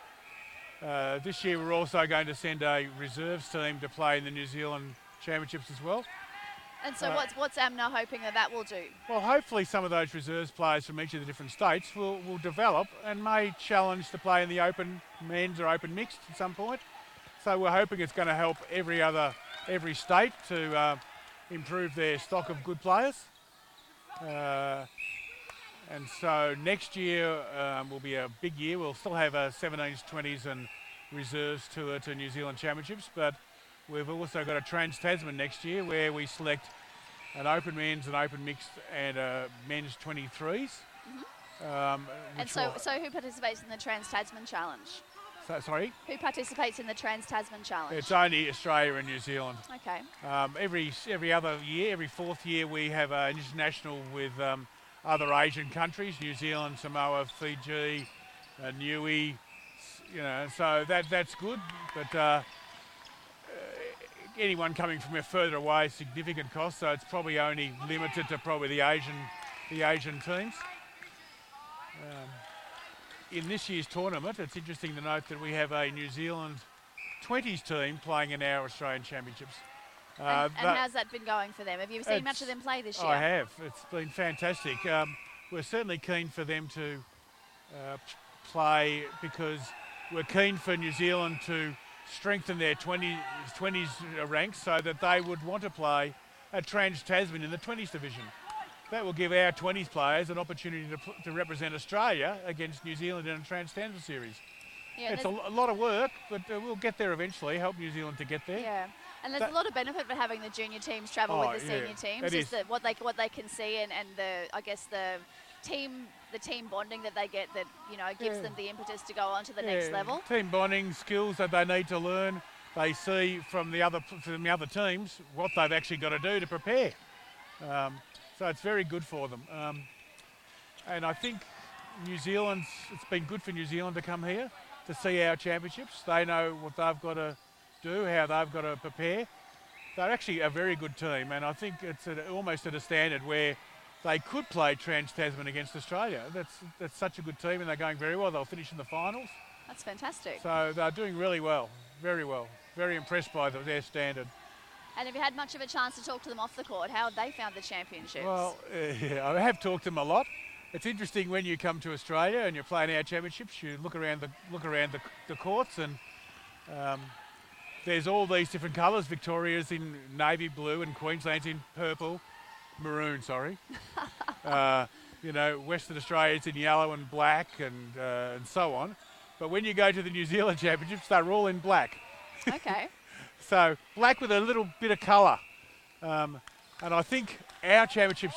This year we're also going to send a reserves team to play in the New Zealand Championships as well. And so what's AMNA hoping that will do? Well, hopefully some of those reserves players from each of the different states will develop and may challenge to play in the Open Men's or Open Mixed at some point. So we're hoping it's going to help every state to improve their stock of good players. And so next year will be a big year. We'll still have 17s, 20s and reserves tour to New Zealand Championships, but we've also got a Trans-Tasman next year where we select an Open Men's, an Open Mixed and a Men's 23s. And so who participates in the Trans-Tasman Challenge? Sorry? Who participates in the Trans-Tasman Challenge? It's only Australia and New Zealand. Okay. Every other year, every fourth year, we have an international with other Asian countries, New Zealand, Samoa, Fiji, Niue, so that's good. But anyone coming from further away, significant cost, so it's probably only limited to probably the Asian teams. In this year's tournament, it's interesting to note that we have a New Zealand 20s team playing in our Australian Championships. And how's that been going for them? Have you seen much of them play this year? I have. It's been fantastic. We're certainly keen for them to play because we're keen for New Zealand to strengthen their 20s ranks so that they would want to play at Trans-Tasman in the 20s division. That will give our 20s players an opportunity to represent Australia against New Zealand in a Trans-Tasman series. Yeah, it's a lot of work, but we'll get there eventually, help New Zealand to get there. Yeah. And there's a lot of benefit for having the junior teams travel with the senior teams. Just what they can see and the team bonding that they get that gives them the impetus to go on to the next level. Team bonding skills that they need to learn. They see from the other teams what they've actually got to do to prepare. So it's very good for them. And I think it's been good for New Zealand to come here to see our championships. They know what they've got to do, how they've got to prepare. They're actually a very good team, and I think it's almost at a standard where they could play Trans-Tasman against Australia. That's such a good team, and they're going very well. They'll finish in the finals. That's fantastic. So they're doing really well, very well. Very impressed by their standard. And have you had much of a chance to talk to them off the court? How have they found the championships? Well, I have talked to them a lot. It's interesting when you come to Australia and you're playing our championships. You look around the courts, and there's all these different colours. Victoria's in navy blue, and Queensland's in maroon. Sorry. Western Australia's in yellow and black, and so on. But when you go to the New Zealand Championships, they're all in black. Okay. So black with a little bit of colour. And I think our championships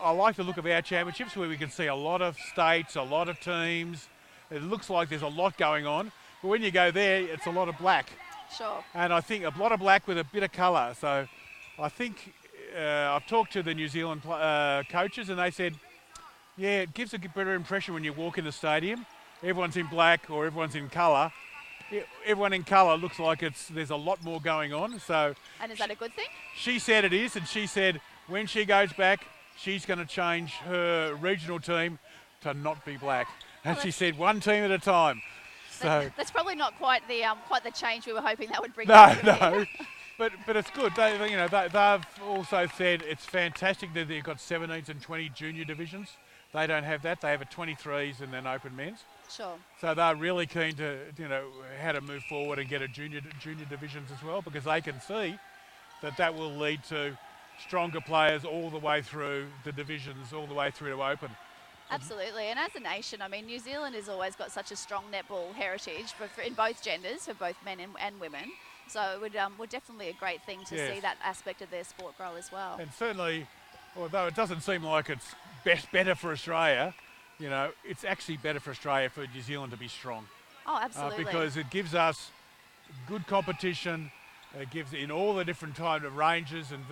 I like the look of our championships where we can see a lot of states, a lot of teams. It looks like there's a lot going on. But when you go there, it's a lot of black. Sure. And I think a lot of black with a bit of colour. So I think I've talked to the New Zealand coaches, and they said, yeah, it gives a better impression when you walk in the stadium. Everyone's in black or everyone's in colour. Everyone in colour looks like there's a lot more going on. So. And is that a good thing? She said it is, and she said when she goes back, she's going to change her regional team to not be black. And she said, one team at a time. So That's probably not quite the change we were hoping that would bring. no. But it's good. They've also said it's fantastic that they've got 17s and 20 junior divisions. They don't have that. They have a 23s and then open men's. Sure. So they're really keen to, how to move forward and get a junior divisions as well, because they can see that will lead to stronger players all the way through the divisions, all the way through to open. Absolutely, and as a nation, I mean, New Zealand has always got such a strong netball heritage in both genders, for both men and women. So it would definitely a great thing to see that aspect of their sport grow as well. And certainly, although it doesn't seem like it's better for Australia, it's actually better for Australia for New Zealand to be strong. Oh, absolutely. Because it gives us good competition. It gives in all the different kind of ranges and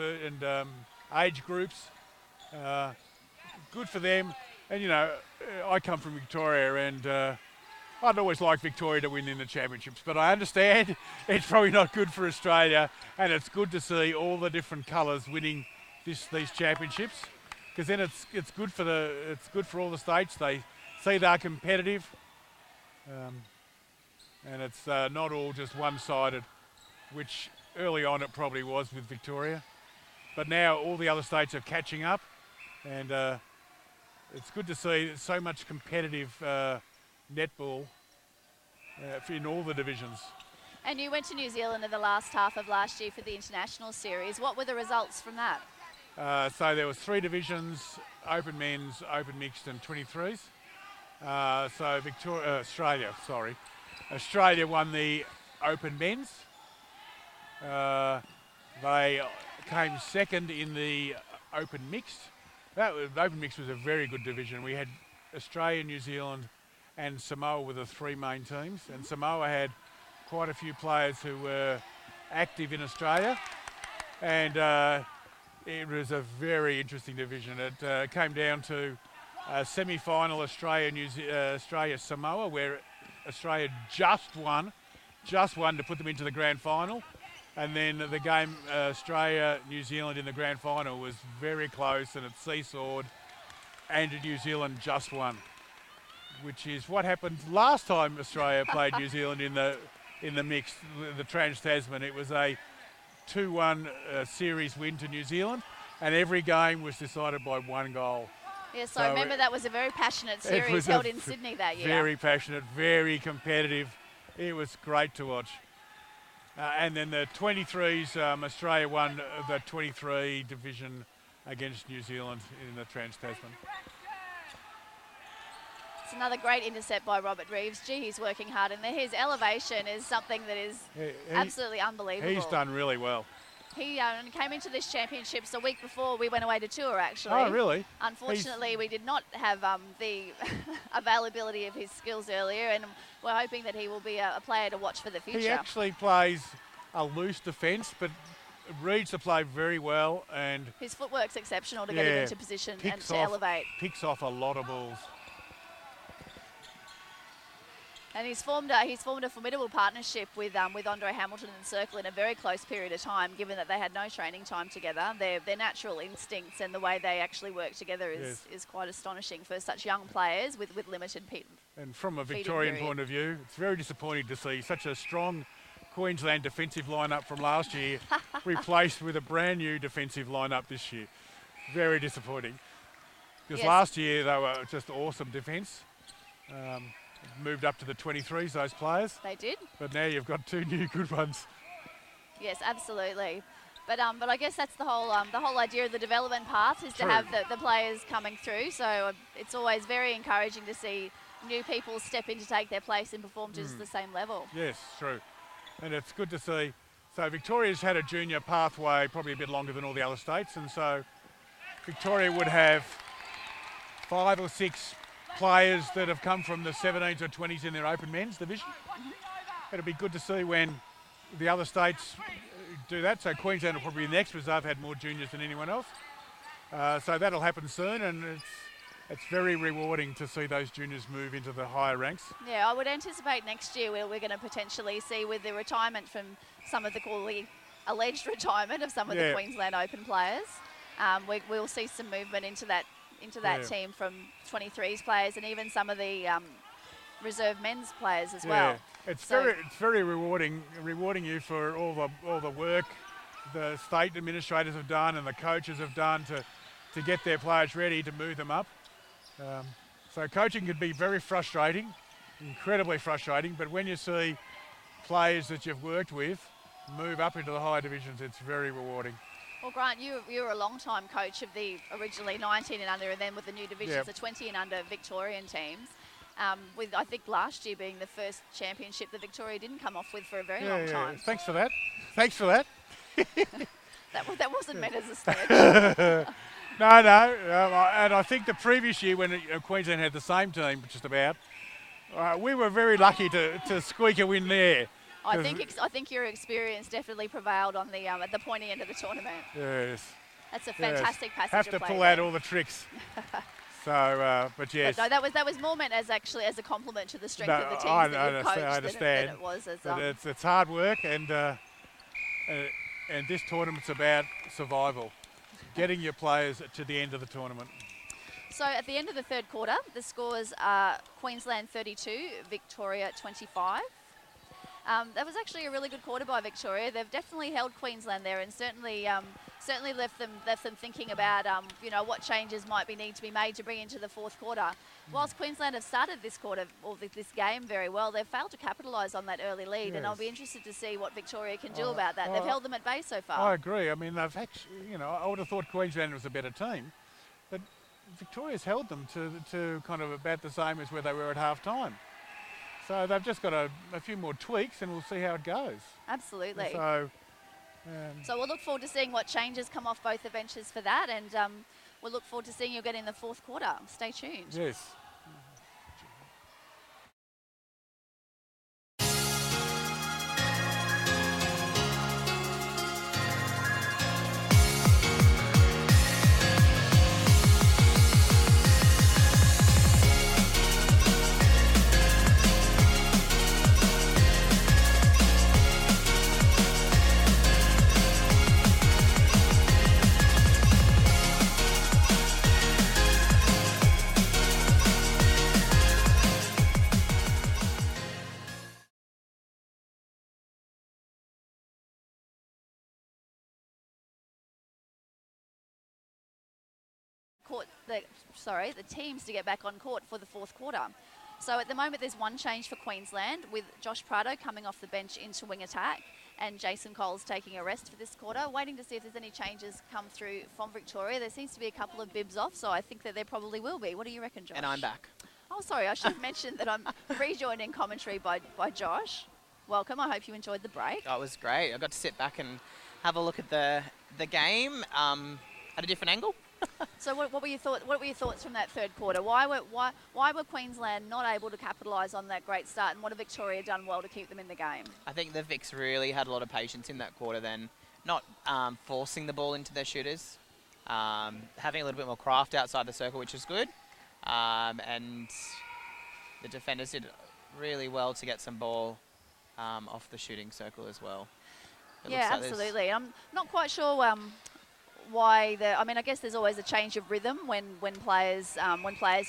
age groups. Good for them. And I come from Victoria, and I'd always like Victoria to win in the championships, but I understand it's probably not good for Australia, and it's good to see all the different colours winning these championships, because then it's good for all the states. They see they're competitive, and it's not all just one-sided, which early on it probably was with Victoria, but now all the other states are catching up, and it's good to see so much competitive netball in all the divisions. And you went to New Zealand in the last half of last year for the international series. What were the results from that? So there was 3 divisions: open men's, open mixed, and 23s. Australia won the open men's. They came second in the open mixed. The open mixed was a very good division. We had Australia, New Zealand, and Samoa were the 3 main teams. And Samoa had quite a few players who were active in Australia. And it was a very interesting division. It came down to a semi-final Australia-Samoa, where Australia just won to put them into the grand final. And then the game Australia-New Zealand in the grand final was very close, and it seesawed, and New Zealand just won, which is what happened last time Australia played New Zealand in the mixed, the Trans-Tasman. It was a 2-1 series win to New Zealand, and every game was decided by 1 goal. Yes, I remember that was a very passionate series held in Sydney that year. Very passionate, very competitive. It was great to watch. And then the 23s, Australia won the 23 division against New Zealand in the Trans-Tasman. It's another great intercept by Robert Reeves. Gee, he's working hard in there. His elevation is something that is absolutely unbelievable. He's done really well. He came into this championships a week before we went away to tour, actually. Oh, really? Unfortunately, we did not have the availability of his skills earlier, and we're hoping that he will be a player to watch for the future. He actually plays a loose defence, but reads the play very well, and his footwork's exceptional to get him into position and to elevate. Picks off a lot of balls. And he's formed a formidable partnership with Andre Hamilton and Circle in a very close period of time, given that they had no training time together. Their natural instincts and the way they actually work together is quite astonishing for such young players with limited And from a Victorian point of view, it's very disappointing to see such a strong Queensland defensive lineup from last year replaced with a brand new defensive lineup this year. Very disappointing. Because last year they were just awesome defence. Moved up to the 23s, those players. They did. But now you've got 2 new good ones. Yes, absolutely. But I guess that's the whole idea of the development path is to have the players coming through. So it's always very encouraging to see new people step in to take their place and perform to the same level. Yes, true. And it's good to see. So Victoria's had a junior pathway probably a bit longer than all the other states, and so Victoria would have 5 or 6 players that have come from the 17s or 20s in their open men's division. It'll be good to see when the other states do that. So Queensland will probably be next because they've had more juniors than anyone else. So that'll happen soon, and it's very rewarding to see those juniors move into the higher ranks. Yeah, I would anticipate next year we're going to potentially see, with the retirement from some of the alleged retirement of some of the Queensland Open players, we'll see some movement into that that team from 23s players and even some of the reserve men's players as well. It's very rewarding you for all the work the state administrators have done and the coaches have done to get their players ready to move them up. So coaching can be very frustrating, incredibly frustrating, but when you see players that you've worked with move up into the higher divisions, it's very rewarding. Well, Grant, you were a long-time coach of the originally 19 and under and then with the new divisions, the 20 and under Victorian teams. With, I think, last year being the first championship that Victoria didn't come off with for a very long time. Thanks for that. Thanks for that. that wasn't meant as a stretch. No, and I think the previous year when Queensland had the same team, just about, we were very lucky to squeak a win there. I think your experience definitely prevailed on the at the pointy end of the tournament. Yes. That's a fantastic passage Have of to play pull there. out all the tricks. So, but yes. But no, that was more meant as a compliment to the strength of the teams that you've coached than it was as. It's hard work, and this tournament's about survival, getting your players to the end of the tournament. So at the end of the third quarter, the scores are Queensland 32, Victoria 25. That was actually a really good quarter by Victoria. They've definitely held Queensland there and certainly left them thinking about what changes might need to be made to bring into the fourth quarter. Whilst Queensland have started this quarter or this game very well, they've failed to capitalise on that early lead, and I'll be interested to see what Victoria can do about that. They've held them at bay so far. I agree. I mean, they've actually, I would have thought Queensland was a better team, but Victoria's held them to kind of about the same as where they were at half time. So they've just got a few more tweaks and we'll see how it goes. Absolutely. So we'll look forward to seeing what changes come off both the benches for that, and we'll look forward to seeing you again in the fourth quarter. Stay tuned. Yes. The teams to get back on court for the fourth quarter. So at the moment there's one change for Queensland with Josh Prado coming off the bench into wing attack and Jason Coles taking a rest for this quarter. Waiting to see if there's any changes come through from Victoria. There seems to be a couple of bibs off, so I think that there probably will be. What do you reckon, Josh? And I'm back. Oh, sorry, I should have mentioned that I'm rejoined in commentary by Josh. Welcome, I hope you enjoyed the break. Oh, it was great. I got to sit back and have a look at the game at a different angle. So what were your thoughts? What were your thoughts from that third quarter? Why were Queensland not able to capitalise on that great start, and what have Victoria done well to keep them in the game? I think the Vics really had a lot of patience in that quarter. Then not forcing the ball into their shooters, having a little bit more craft outside the circle, which was good, and the defenders did really well to get some ball off the shooting circle as well. Yeah, absolutely. I'm not quite sure. Why I guess there's always a change of rhythm when players are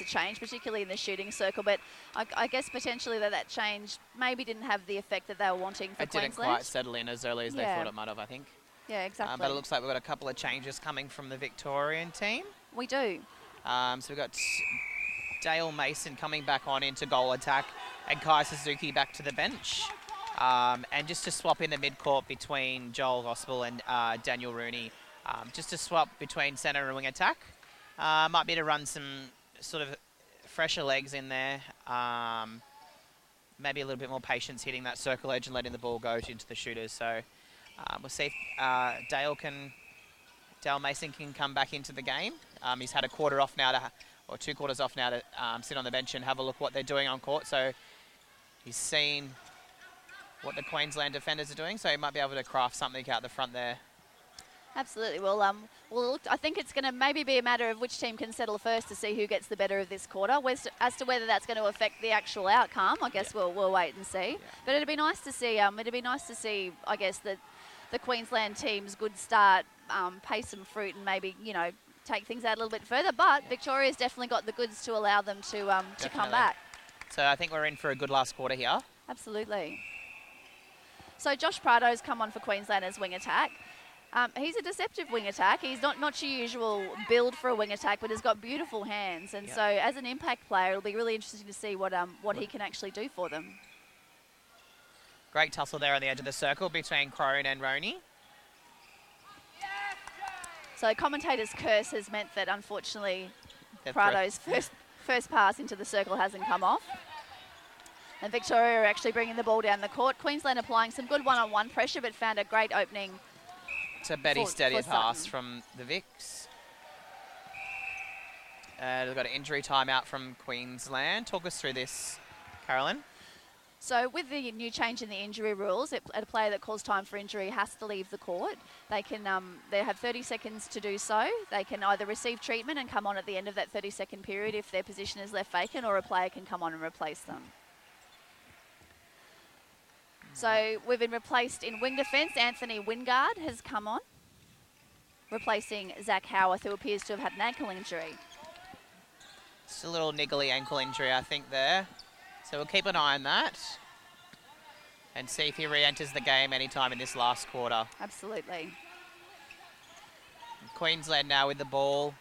changed, particularly in the shooting circle. But I guess potentially that change maybe didn't have the effect that they were wanting for Queensland. It didn't quite settle in as early as they thought it might have, I think. Yeah, exactly. But it looks like we've got a couple of changes coming from the Victorian team. We do. So we've got Dale Mason coming back on into goal attack and Kai Suzuki back to the bench. And just to swap in the mid-court between Joel Gospel and Daniel Rooney. Just to swap between centre and wing attack. Might be to run some sort of fresher legs in there. Maybe a little bit more patience hitting that circle edge and letting the ball go into the shooters. So we'll see if Dale Mason can come back into the game. He's had a quarter off now or 2 quarters off now to sit on the bench and have a look what they're doing on court. So he's seen what the Queensland defenders are doing. So he might be able to craft something out the front there. Absolutely. Well, I think it's going to maybe be a matter of which team can settle first to see who gets the better of this quarter. As to whether that's going to affect the actual outcome, I guess we'll wait and see. But it'd be nice to see. I guess, the Queensland team's good start pay some fruit and maybe take things out a little bit further, but Victoria's definitely got the goods to allow them to come Definitely. back. So I think we're in for a good last quarter here. Absolutely. So Josh Prado's come on for Queensland as wing attack. He's a deceptive wing attack. He's not your usual build for a wing attack, but has got beautiful hands. And so as an impact player, it'll be really interesting to see what he can actually do for them. Great tussle there on the edge of the circle between Crone and Roney. So commentator's curse has meant that, unfortunately, Prado's first pass into the circle hasn't come off. And Victoria are actually bringing the ball down the court. Queensland applying some good one-on-one pressure, but found a great opening. It's a Betty steady pass Sutton. from the VICs. We've got an injury timeout from Queensland. Talk us through this, Carolyn. So with the new change in the injury rules, a player that calls time for injury has to leave the court. They can they have 30 seconds to do so. They can either receive treatment and come on at the end of that 30-second period if their position is left vacant, or a player can come on and replace them. So we've been replaced in wing defence. Anthony Wingard has come on, replacing Zach Howarth, who appears to have had an ankle injury. Just a little niggly ankle injury, I think, there. So we'll keep an eye on that and see if he re-enters the game anytime in this last quarter. Absolutely. Queensland now with the ball,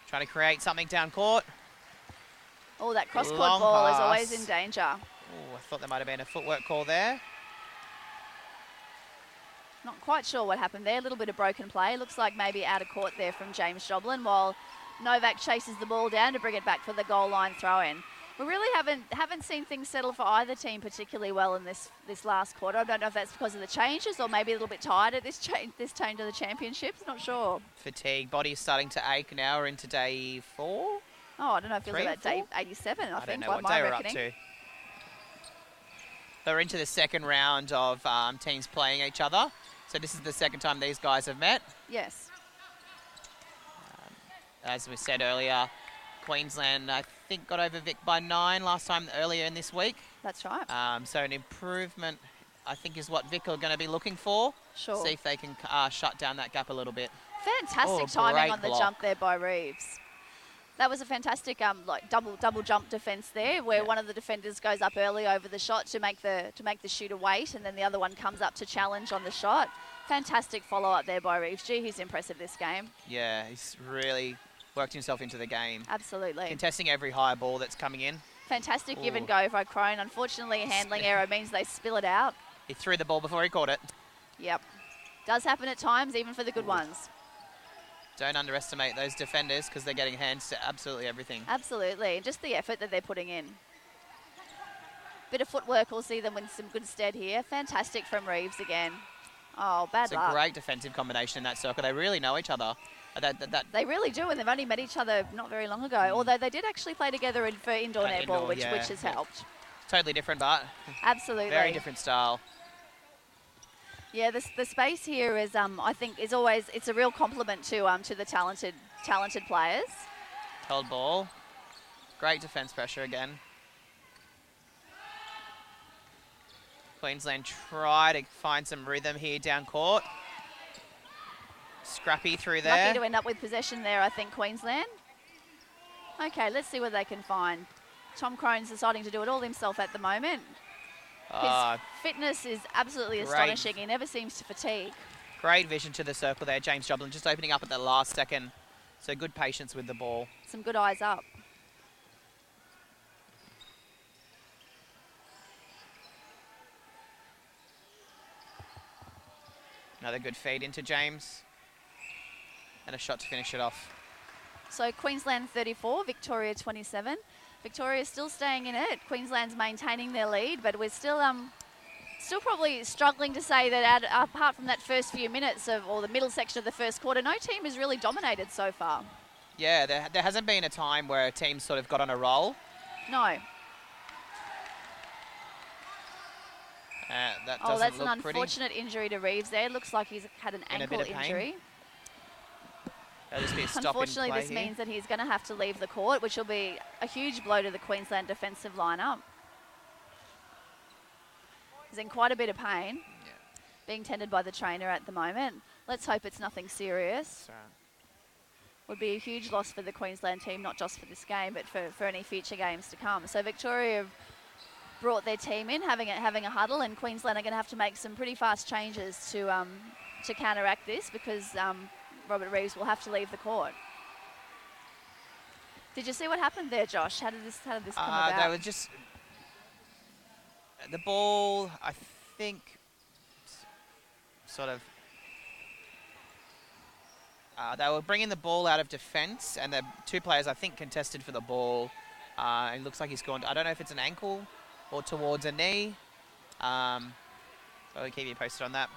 trying to create something down court. Oh, that cross-court Long ball is pass. always in danger. Oh, I thought there might have been a footwork call there. Not quite sure what happened there. A little bit of broken play. Looks like maybe out of court there from James Joblin, while Novak chases the ball down to bring it back for the goal line throw-in. We really haven't seen things settle for either team particularly well in this last quarter. I don't know if that's because of the changes or maybe a little bit tired at this change of the championships. Not sure. Fatigue, body's starting to ache now. We're into day 4. Oh, I don't know if it was 3 or about day 4? 87, I I think, don't know by what my day we're reckoning. up to. But we're into the second round of teams playing each other. So this is the second time these guys have met. Yes. As we said earlier, Queensland, I think, got over Vic by 9 last time earlier in this week. That's right. So an improvement, I think, is what Vic are going to be looking for. Sure. See if they can shut down that gap a little bit. Fantastic timing on the jump there by Reeves. That was a fantastic double jump defence there, where one of the defenders goes up early over the shot to make the shooter wait, and then the other one comes up to challenge on the shot. Fantastic follow up there by Reeves. Gee, he's impressive this game. Yeah, he's really worked himself into the game. Absolutely. Contesting every high ball that's coming in. Fantastic give and go by Crone. Unfortunately, handling error means they spill it out. He threw the ball before he caught it. Yep. Does happen at times, even for the good ones. Don't underestimate those defenders because they're getting hands to absolutely everything. Absolutely. Just the effort that they're putting in. Bit of footwork will see them in some good stead here. Fantastic from Reeves again. Oh, bad luck. It's a great defensive combination in that circle. They really know each other. They really do, and they've only met each other not very long ago. Although they did actually play together for indoor netball, which has helped. Totally different, but absolutely very different style. Yeah, the space here is, I think, it's a real compliment to the talented players. Held ball, great defence pressure again. Queensland try to find some rhythm here down court. Scrappy through there. Lucky to end up with possession there, I think, Queensland. Okay, let's see what they can find. Tom Crone's deciding to do it all himself at the moment. His fitness is absolutely astonishing. He never seems to fatigue. Great vision to the circle there. James Joblin just opening up at the last second. So good patience with the ball. Some good eyes up. Another good feed into James. And a shot to finish it off. So Queensland 34, Victoria 27. Victoria's still staying in it. Queensland's maintaining their lead, but we're still probably struggling to say that apart from that first few minutes or the middle section of the first quarter, no team has really dominated so far. Yeah, there hasn't been a time where a team sort of got on a roll. No. That oh, that's an unfortunate injury to Reeves there. Looks like he's had an ankle injury. That'll just be a stop Unfortunately, in play this here. means that he's going to have to leave the court, which will be a huge blow to the Queensland defensive lineup. He's in quite a bit of pain, being tended by the trainer at the moment. Let's hope it's nothing serious. would be a huge loss for the Queensland team, not just for this game, but for any future games to come. So Victoria have brought their team in, having a huddle, and Queensland are going to have to make some pretty fast changes to counteract this, because Robert Reeves will have to leave the court. Did you see what happened there, Josh? How did this come about? They were just the ball, I think, sort of. They were bringing the ball out of defence, and the two players, I think, contested for the ball. It looks like he's gone. I don't know if it's an ankle or towards a knee. So we'll keep you posted on that.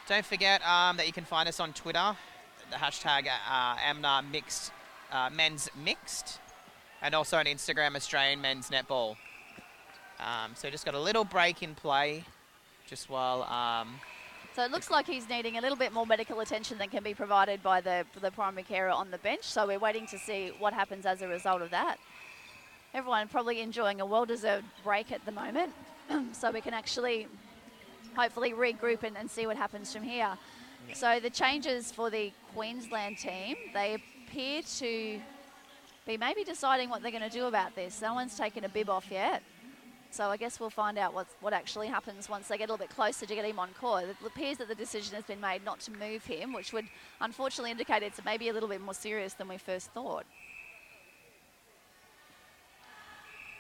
Don't forget that you can find us on Twitter, the hashtag AMNA Mixed, Men's Mixed, and also on Instagram, Australian Men's Netball. So just got a little break in play, just while. So it looks like he's needing a little bit more medical attention than can be provided by the primary carer on the bench. So we're waiting to see what happens as a result of that. Everyone probably enjoying a well-deserved break at the moment, so we can actually hopefully regroup and see what happens from here. Yeah. So the changes for the Queensland team, they appear to be maybe deciding what they're going to do about this. No one's taken a bib off yet. So I guess we'll find out what actually happens once they get a little bit closer to get him on court. It appears that the decision has been made not to move him, which would unfortunately indicate it's maybe a little bit more serious than we first thought.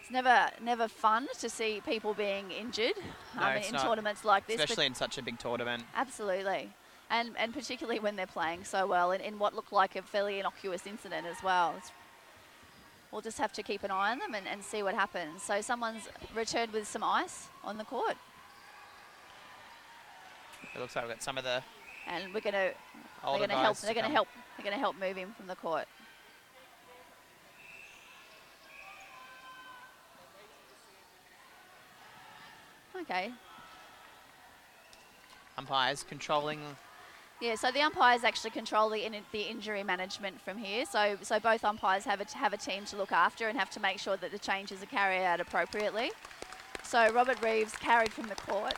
It's never fun to see people being injured in tournaments like this. Especially in such a big tournament. Absolutely. And particularly when they're playing so well in what looked like a fairly innocuous incident as well. We'll just have to keep an eye on them and see what happens. So someone's returned with some ice on the court. It looks like we've got some of the. And they're going to help move him from the court. Okay. Umpires controlling. Yeah, so the umpires actually control the injury management from here. So both umpires have a team to look after and have to make sure that the changes are carried out appropriately. So Robert Reeves carried from the court.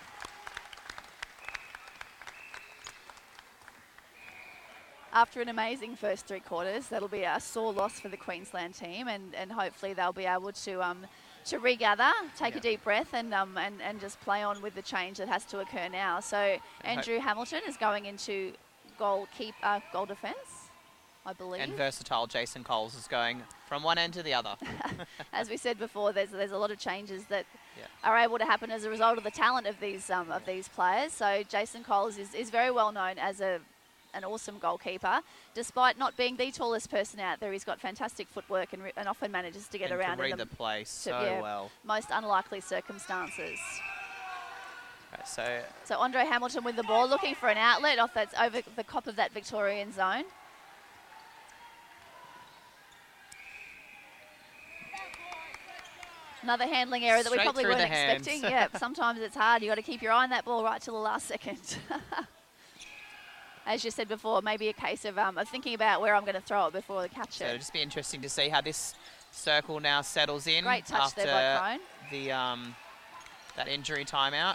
After an amazing first three quarters, that'll be a sore loss for the Queensland team, and hopefully they'll be able to regather, take a deep breath, and just play on with the change that has to occur now. So Andrew Hamilton is going into goal defence, I believe. And versatile Jason Coles is going from one end to the other. As we said before, there's a lot of changes that are able to happen as a result of the talent of these players. So Jason Coles is very well known as an awesome goalkeeper. Despite not being the tallest person out there, he's got fantastic footwork and often manages to get around in the play so well. Most unlikely circumstances. Right, so Andre Hamilton with the ball, looking for an outlet that's over the top of that Victorian zone. Another handling error that we probably weren't expecting. Yeah, sometimes it's hard. You've got to keep your eye on that ball right till the last second. As you said before, maybe a case of thinking about where I'm going to throw it before the catch it. So it'll just be interesting to see how this circle now settles in. Great touch after there by Crone. That injury timeout.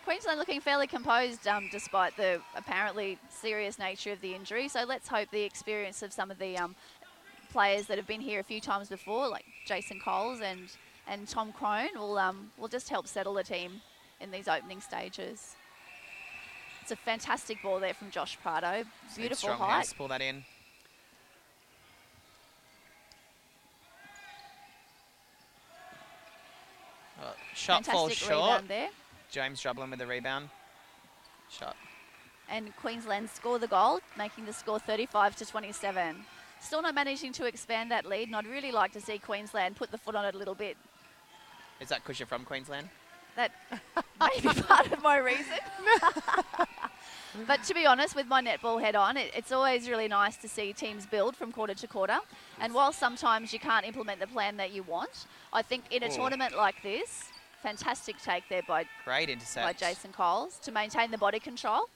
Queensland looking fairly composed despite the apparently serious nature of the injury. So let's hope the experience of some of the players that have been here a few times before, like Jason Coles and Tom Crone, will just help settle the team in these opening stages. It's a fantastic ball there from Josh Prado. Beautiful height. Hands, pull that in. Shot falls short. There. James Drublin with the rebound. Shot. And Queensland score the goal, making the score 35-27. Still not managing to expand that lead, and I'd really like to see Queensland put the foot on it a little bit. Is that because you're from Queensland? That may be part of my reason. But to be honest, with my netball head on, it's always really nice to see teams build from quarter to quarter. And while sometimes you can't implement the plan that you want, I think in a tournament like this, fantastic take there by great intercept by Jason Coles to maintain the body control.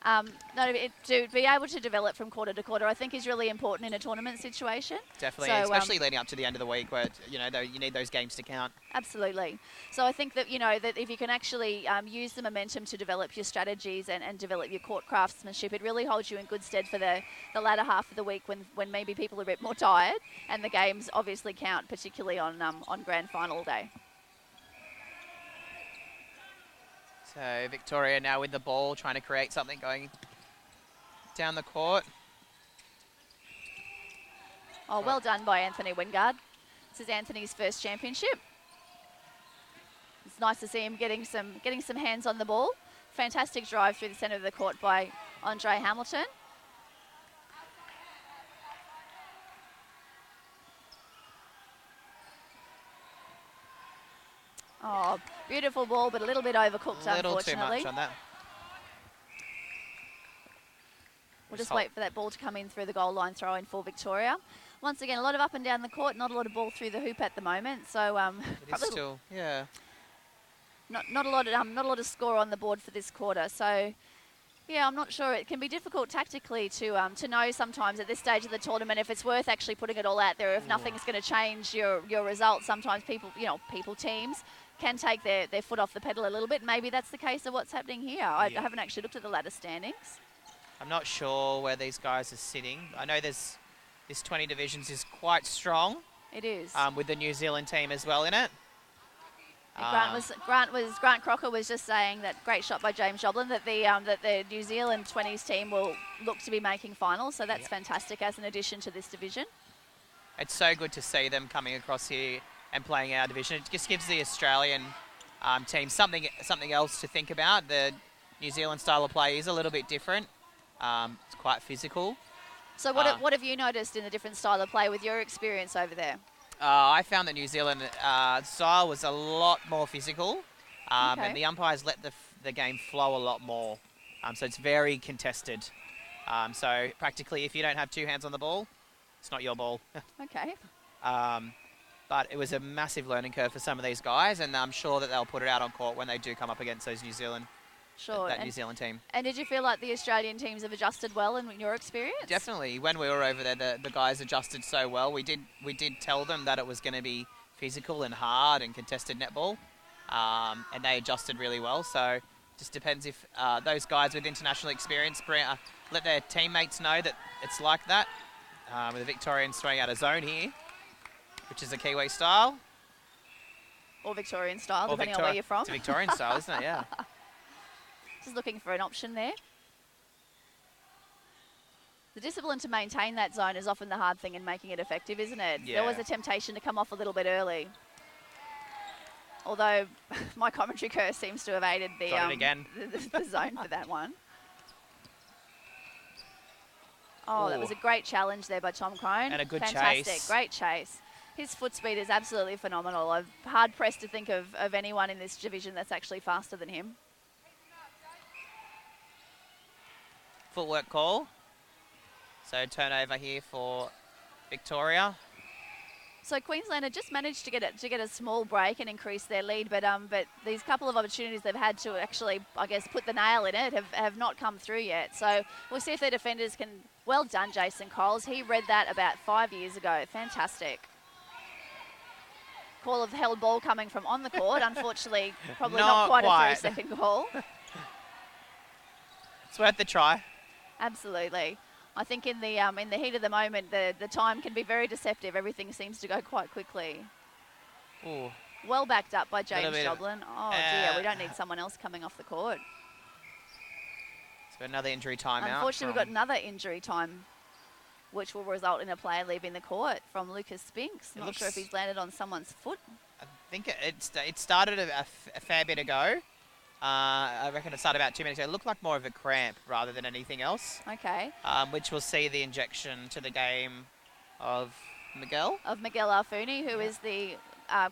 No, to be able to develop from quarter to quarter, I think is really important in a tournament situation. Definitely, So, especially leading up to the end of the week where, you know, you need those games to count. Absolutely. So I think that, you know, that if you can actually use the momentum to develop your strategies and develop your court craftsmanship, it really holds you in good stead for the latter half of the week when maybe people are a bit more tired and the games obviously count, particularly on grand final day. So Victoria now with the ball, trying to create something going down the court. Oh, well done by Anthony Wingard. This is Anthony's first championship. It's nice to see him getting some hands on the ball. Fantastic drive through the centre of the court by Andre Hamilton. Oh, beautiful ball, but a little bit overcooked, A little unfortunately. too much on that. We'll just wait for that ball to come in through the goal line throw in for Victoria. Once again, a lot of up and down the court, not a lot of ball through the hoop at the moment. So It is still, yeah. not a lot of score on the board for this quarter. So yeah, I'm not sure. It can be difficult tactically to know sometimes at this stage of the tournament if it's worth actually putting it all out there. If nothing's going to change your results, sometimes teams can take their foot off the pedal a little bit. Maybe that's the case of what's happening here. I haven't actually looked at the ladder standings. I'm not sure where these guys are sitting. I know this 20 divisions is quite strong. It is. With the New Zealand team as well in it. Grant Crocker was just saying that great shot by James Joblin that the New Zealand 20s team will look to be making finals. So that's fantastic as an addition to this division. It's so good to see them coming across here and playing our division. It just gives the Australian team something else to think about. The New Zealand style of play is a little bit different. It's quite physical. So what have you noticed in the different style of play with your experience over there? I found the New Zealand style was a lot more physical, and the umpires let the game flow a lot more. So it's very contested. So practically, if you don't have two hands on the ball, it's not your ball. Okay. But it was a massive learning curve for some of these guys, and I'm sure that they'll put it out on court when they do come up against those New Zealand team. And did you feel like the Australian teams have adjusted well in your experience? Definitely. When we were over there, the guys adjusted so well. We did tell them that it was going to be physical and hard and contested netball, and they adjusted really well. So just depends if those guys with international experience let their teammates know that it's like that. With the Victorians throwing out a zone here, which is a Kiwi style. Or Victorian style, depending on where you're from. It's a Victorian style, isn't it? Yeah. Just looking for an option there. The discipline to maintain that zone is often the hard thing in making it effective, isn't it? Yeah. There was a temptation to come off a little bit early. Although my commentary curse seems to have aided the zone for that one. Oh, that was a great challenge there by Tom Crone. And a good chase. Great chase. His foot speed is absolutely phenomenal. I'm hard-pressed to think of anyone in this division that's actually faster than him. Footwork call. So turnover here for Victoria. So Queensland had just managed to get a small break and increase their lead, but these couple of opportunities they've had to actually, I guess, put the nail in it have not come through yet. So we'll see if their defenders can. Well done, Jason Coles. He read that about 5 years ago. Fantastic. Call of held ball coming from on the court. Unfortunately, probably not quite a 3-second call. It's worth the try. Absolutely. I think in the heat of the moment, the time can be very deceptive. Everything seems to go quite quickly. Ooh. Well backed up by James Joblin. Oh dear, we don't need someone else coming off the court. So another injury timeout. Unfortunately, we've got another injury time, which will result in a player leaving the court from Lucas Spinks. Not sure if he's landed on someone's foot. I think it started a fair bit ago. I reckon it started about 2 minutes ago. It looked like more of a cramp rather than anything else. Okay. Which will see the injection to the game of Miguel. Of Miguel Alfuni, who is the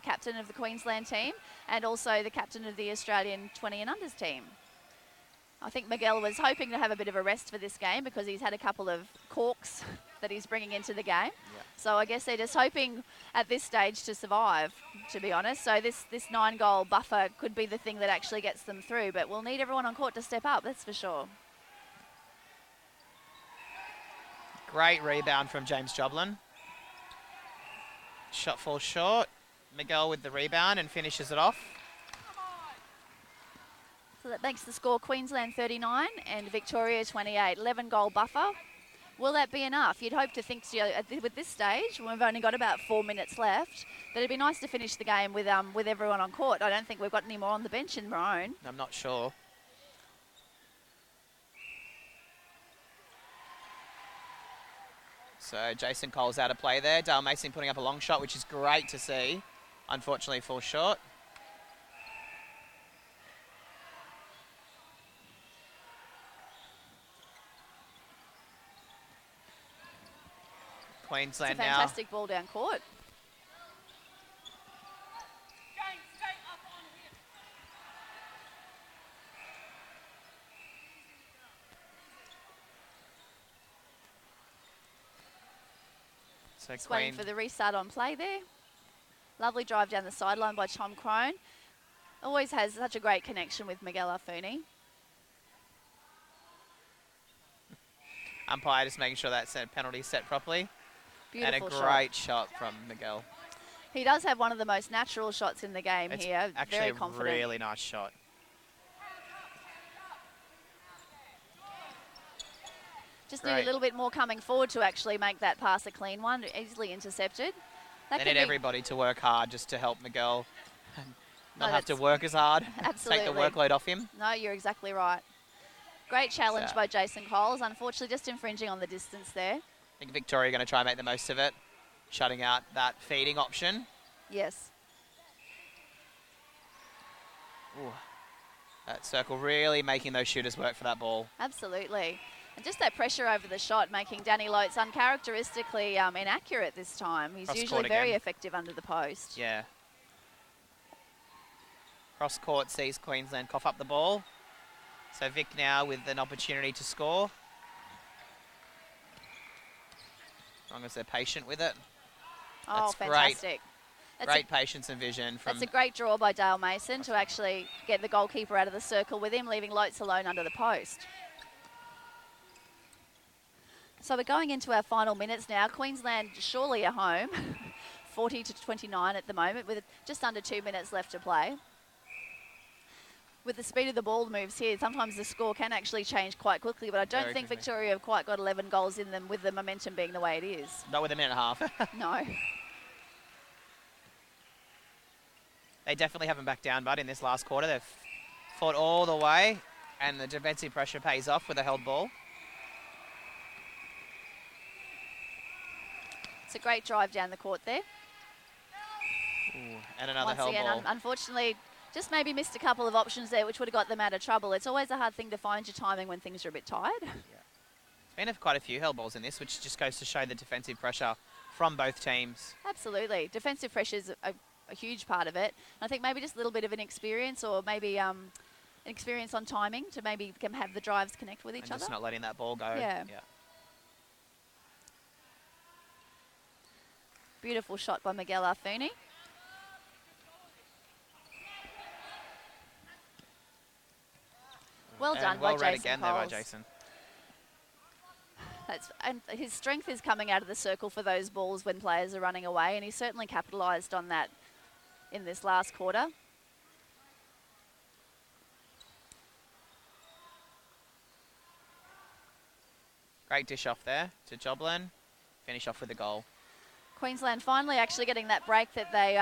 captain of the Queensland team and also the captain of the Australian 20 and unders team. I think Miguel was hoping to have a bit of a rest for this game because he's had a couple of corks that he's bringing into the game. Yeah. So I guess they're just hoping at this stage to survive, to be honest. So this 9-goal buffer could be the thing that actually gets them through, but we'll need everyone on court to step up, that's for sure. Great rebound from James Joblin. Shot falls short. Miguel with the rebound and finishes it off. So that makes the score Queensland 39 and Victoria 28. 11-goal buffer. Will that be enough? You'd hope to think so, with this stage, when we've only got about 4 minutes left, that it'd be nice to finish the game with everyone on court. I don't think we've got any more on the bench in Maroon. I'm not sure. So Jason Cole's out of play there. Dale Mason putting up a long shot, which is great to see. Unfortunately, falls short. Queensland It's a now. fantastic ball down court. So Just waiting Queen, for the restart on play there. Lovely drive down the sideline by Tom Crone. Always has such a great connection with Miguel Afuni. umpire just making sure that penalty set properly. Beautiful and a shot. great shot from Miguel. He does have one of the most natural shots in the game It's here. actually Very a confident. really nice shot. Just need Great. a little bit more coming forward to actually make that pass a clean one, easily intercepted. That They could need be- everybody to work hard just to help Miguel No, not have to that's- work as hard. Absolutely. Take the workload off him. No, you're exactly right. Great challenge So- by Jason Coles. Unfortunately, just infringing on the distance there. I think Victoria are going to try and make the most of it, shutting out that feeding option. Yes. Ooh. That circle really making those shooters work for that ball. Absolutely. And just that pressure over the shot, making Danny Lotes uncharacteristically inaccurate this time. He's Cross usually court very again. effective under the post. Yeah. Cross court sees Queensland cough up the ball. So Vic now with an opportunity to score. As long as they're patient with it. Oh, That's great. fantastic. That's Great patience and vision from That's a great draw by Dale Mason to actually get the goalkeeper out of the circle with him, leaving Lotes alone under the post. So we're going into our final minutes now. Queensland surely at home, 40-29 at the moment, with just under 2 minutes left to play. With the speed of the ball moves here, sometimes the score can actually change quite quickly, but I don't Very think quickly. Victoria have quite got 11 goals in them with the momentum being the way it is. not with a minute and a half. No. They definitely haven't backed down, but in this last quarter they've fought all the way, and the defensive pressure pays off with a held ball. It's a great drive down the court there. Ooh, and another Once held again, ball. unfortunately, just maybe missed a couple of options there, which would have got them out of trouble. It's always a hard thing to find your timing when things are a bit tired. Been quite a few held balls in this, which just goes to show the defensive pressure from both teams. Absolutely. Defensive pressure is a huge part of it. And I think maybe just a little bit of an experience or maybe an experience on timing to maybe have the drives connect with each And other. just not letting that ball go. Yeah. Beautiful shot by Miguel Afuni. Well And done well by read Jason again there by Coles. Jason. And his strength is coming out of the circle for those balls when players are running away, and he certainly capitalised on that in this last quarter. Great dish off there to Joblin. Finish off with a goal. Queensland finally actually getting that break that they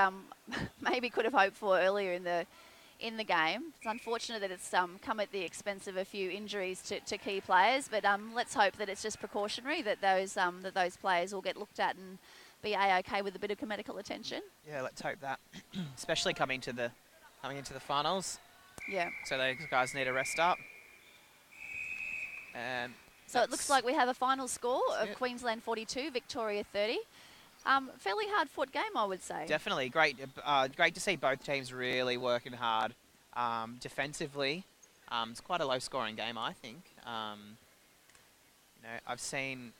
maybe could have hoped for earlier in the game. It's unfortunate that it's come at the expense of a few injuries to key players, but let's hope that it's just precautionary, that those players will get looked at and be a-okay with a bit of medical attention. Yeah, let's hope that. Especially coming into the finals. Yeah. So those guys need to rest up. And So it looks like we have a final score of it. Queensland 42, Victoria 30. Fairly hard-fought game, I would say. definitely great to see both teams really working hard defensively. It's quite a low-scoring game, I think. I've seen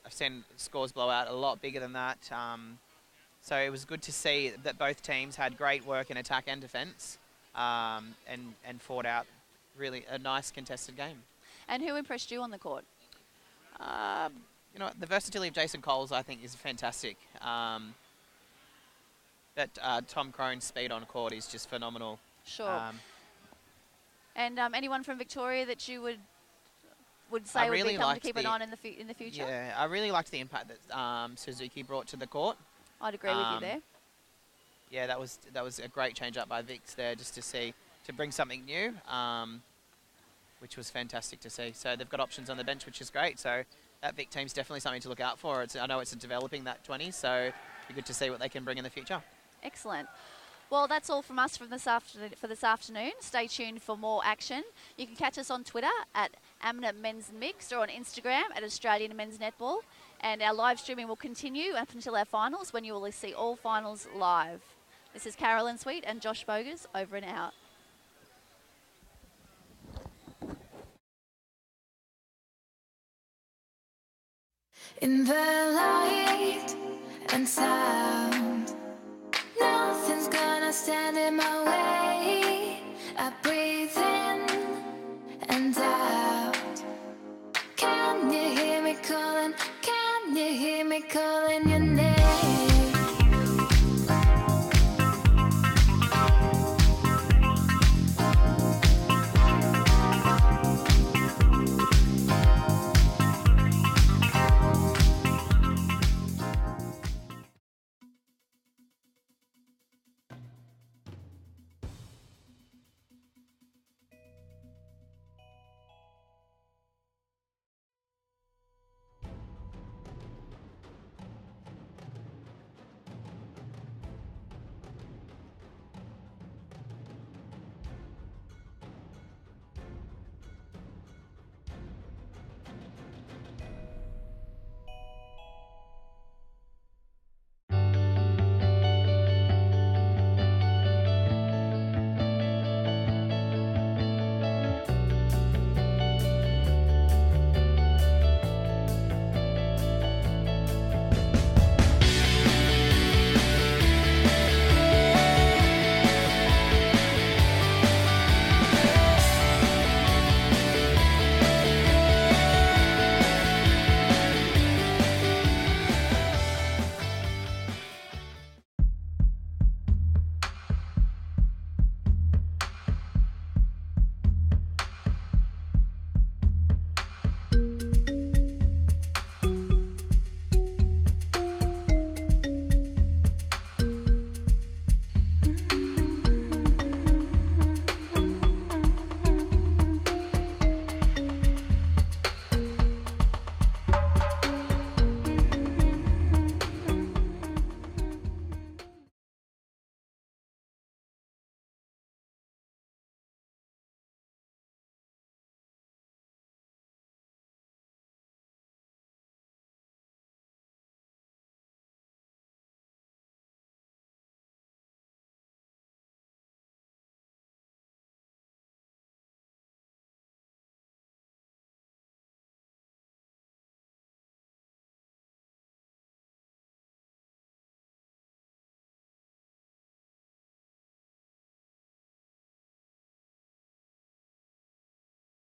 scores blow out a lot bigger than that. So it was good to see that both teams had great work in attack and defence, and fought out really a nice contested game. And who impressed you on the court? you know, the versatility of Jason Coles, I think, is fantastic. But Tom Crone's speed on court is just phenomenal. Sure. And anyone from Victoria that you would say I would really be coming to liked keep an eye on in the future? Yeah, I really liked the impact that Suzuki brought to the court. I'd agree with you there. Yeah, that was a great change up by VIC there, just to bring something new, which was fantastic to see. So they've got options on the bench, which is great. So that VIC team's definitely something to look out for. I know it's developing that 20, so it'd be good to see what they can bring in the future. Excellent. Well, that's all from us for this afternoon. Stay tuned for more action. You can catch us on Twitter at Amna Men's Mixed or on Instagram at Australian Men's Netball. And our live streaming will continue up until our finals, when you will see all finals live. This is Carolyn Sweet and Josh Bogus, over and out. In the light and sound, nothing's gonna stand in my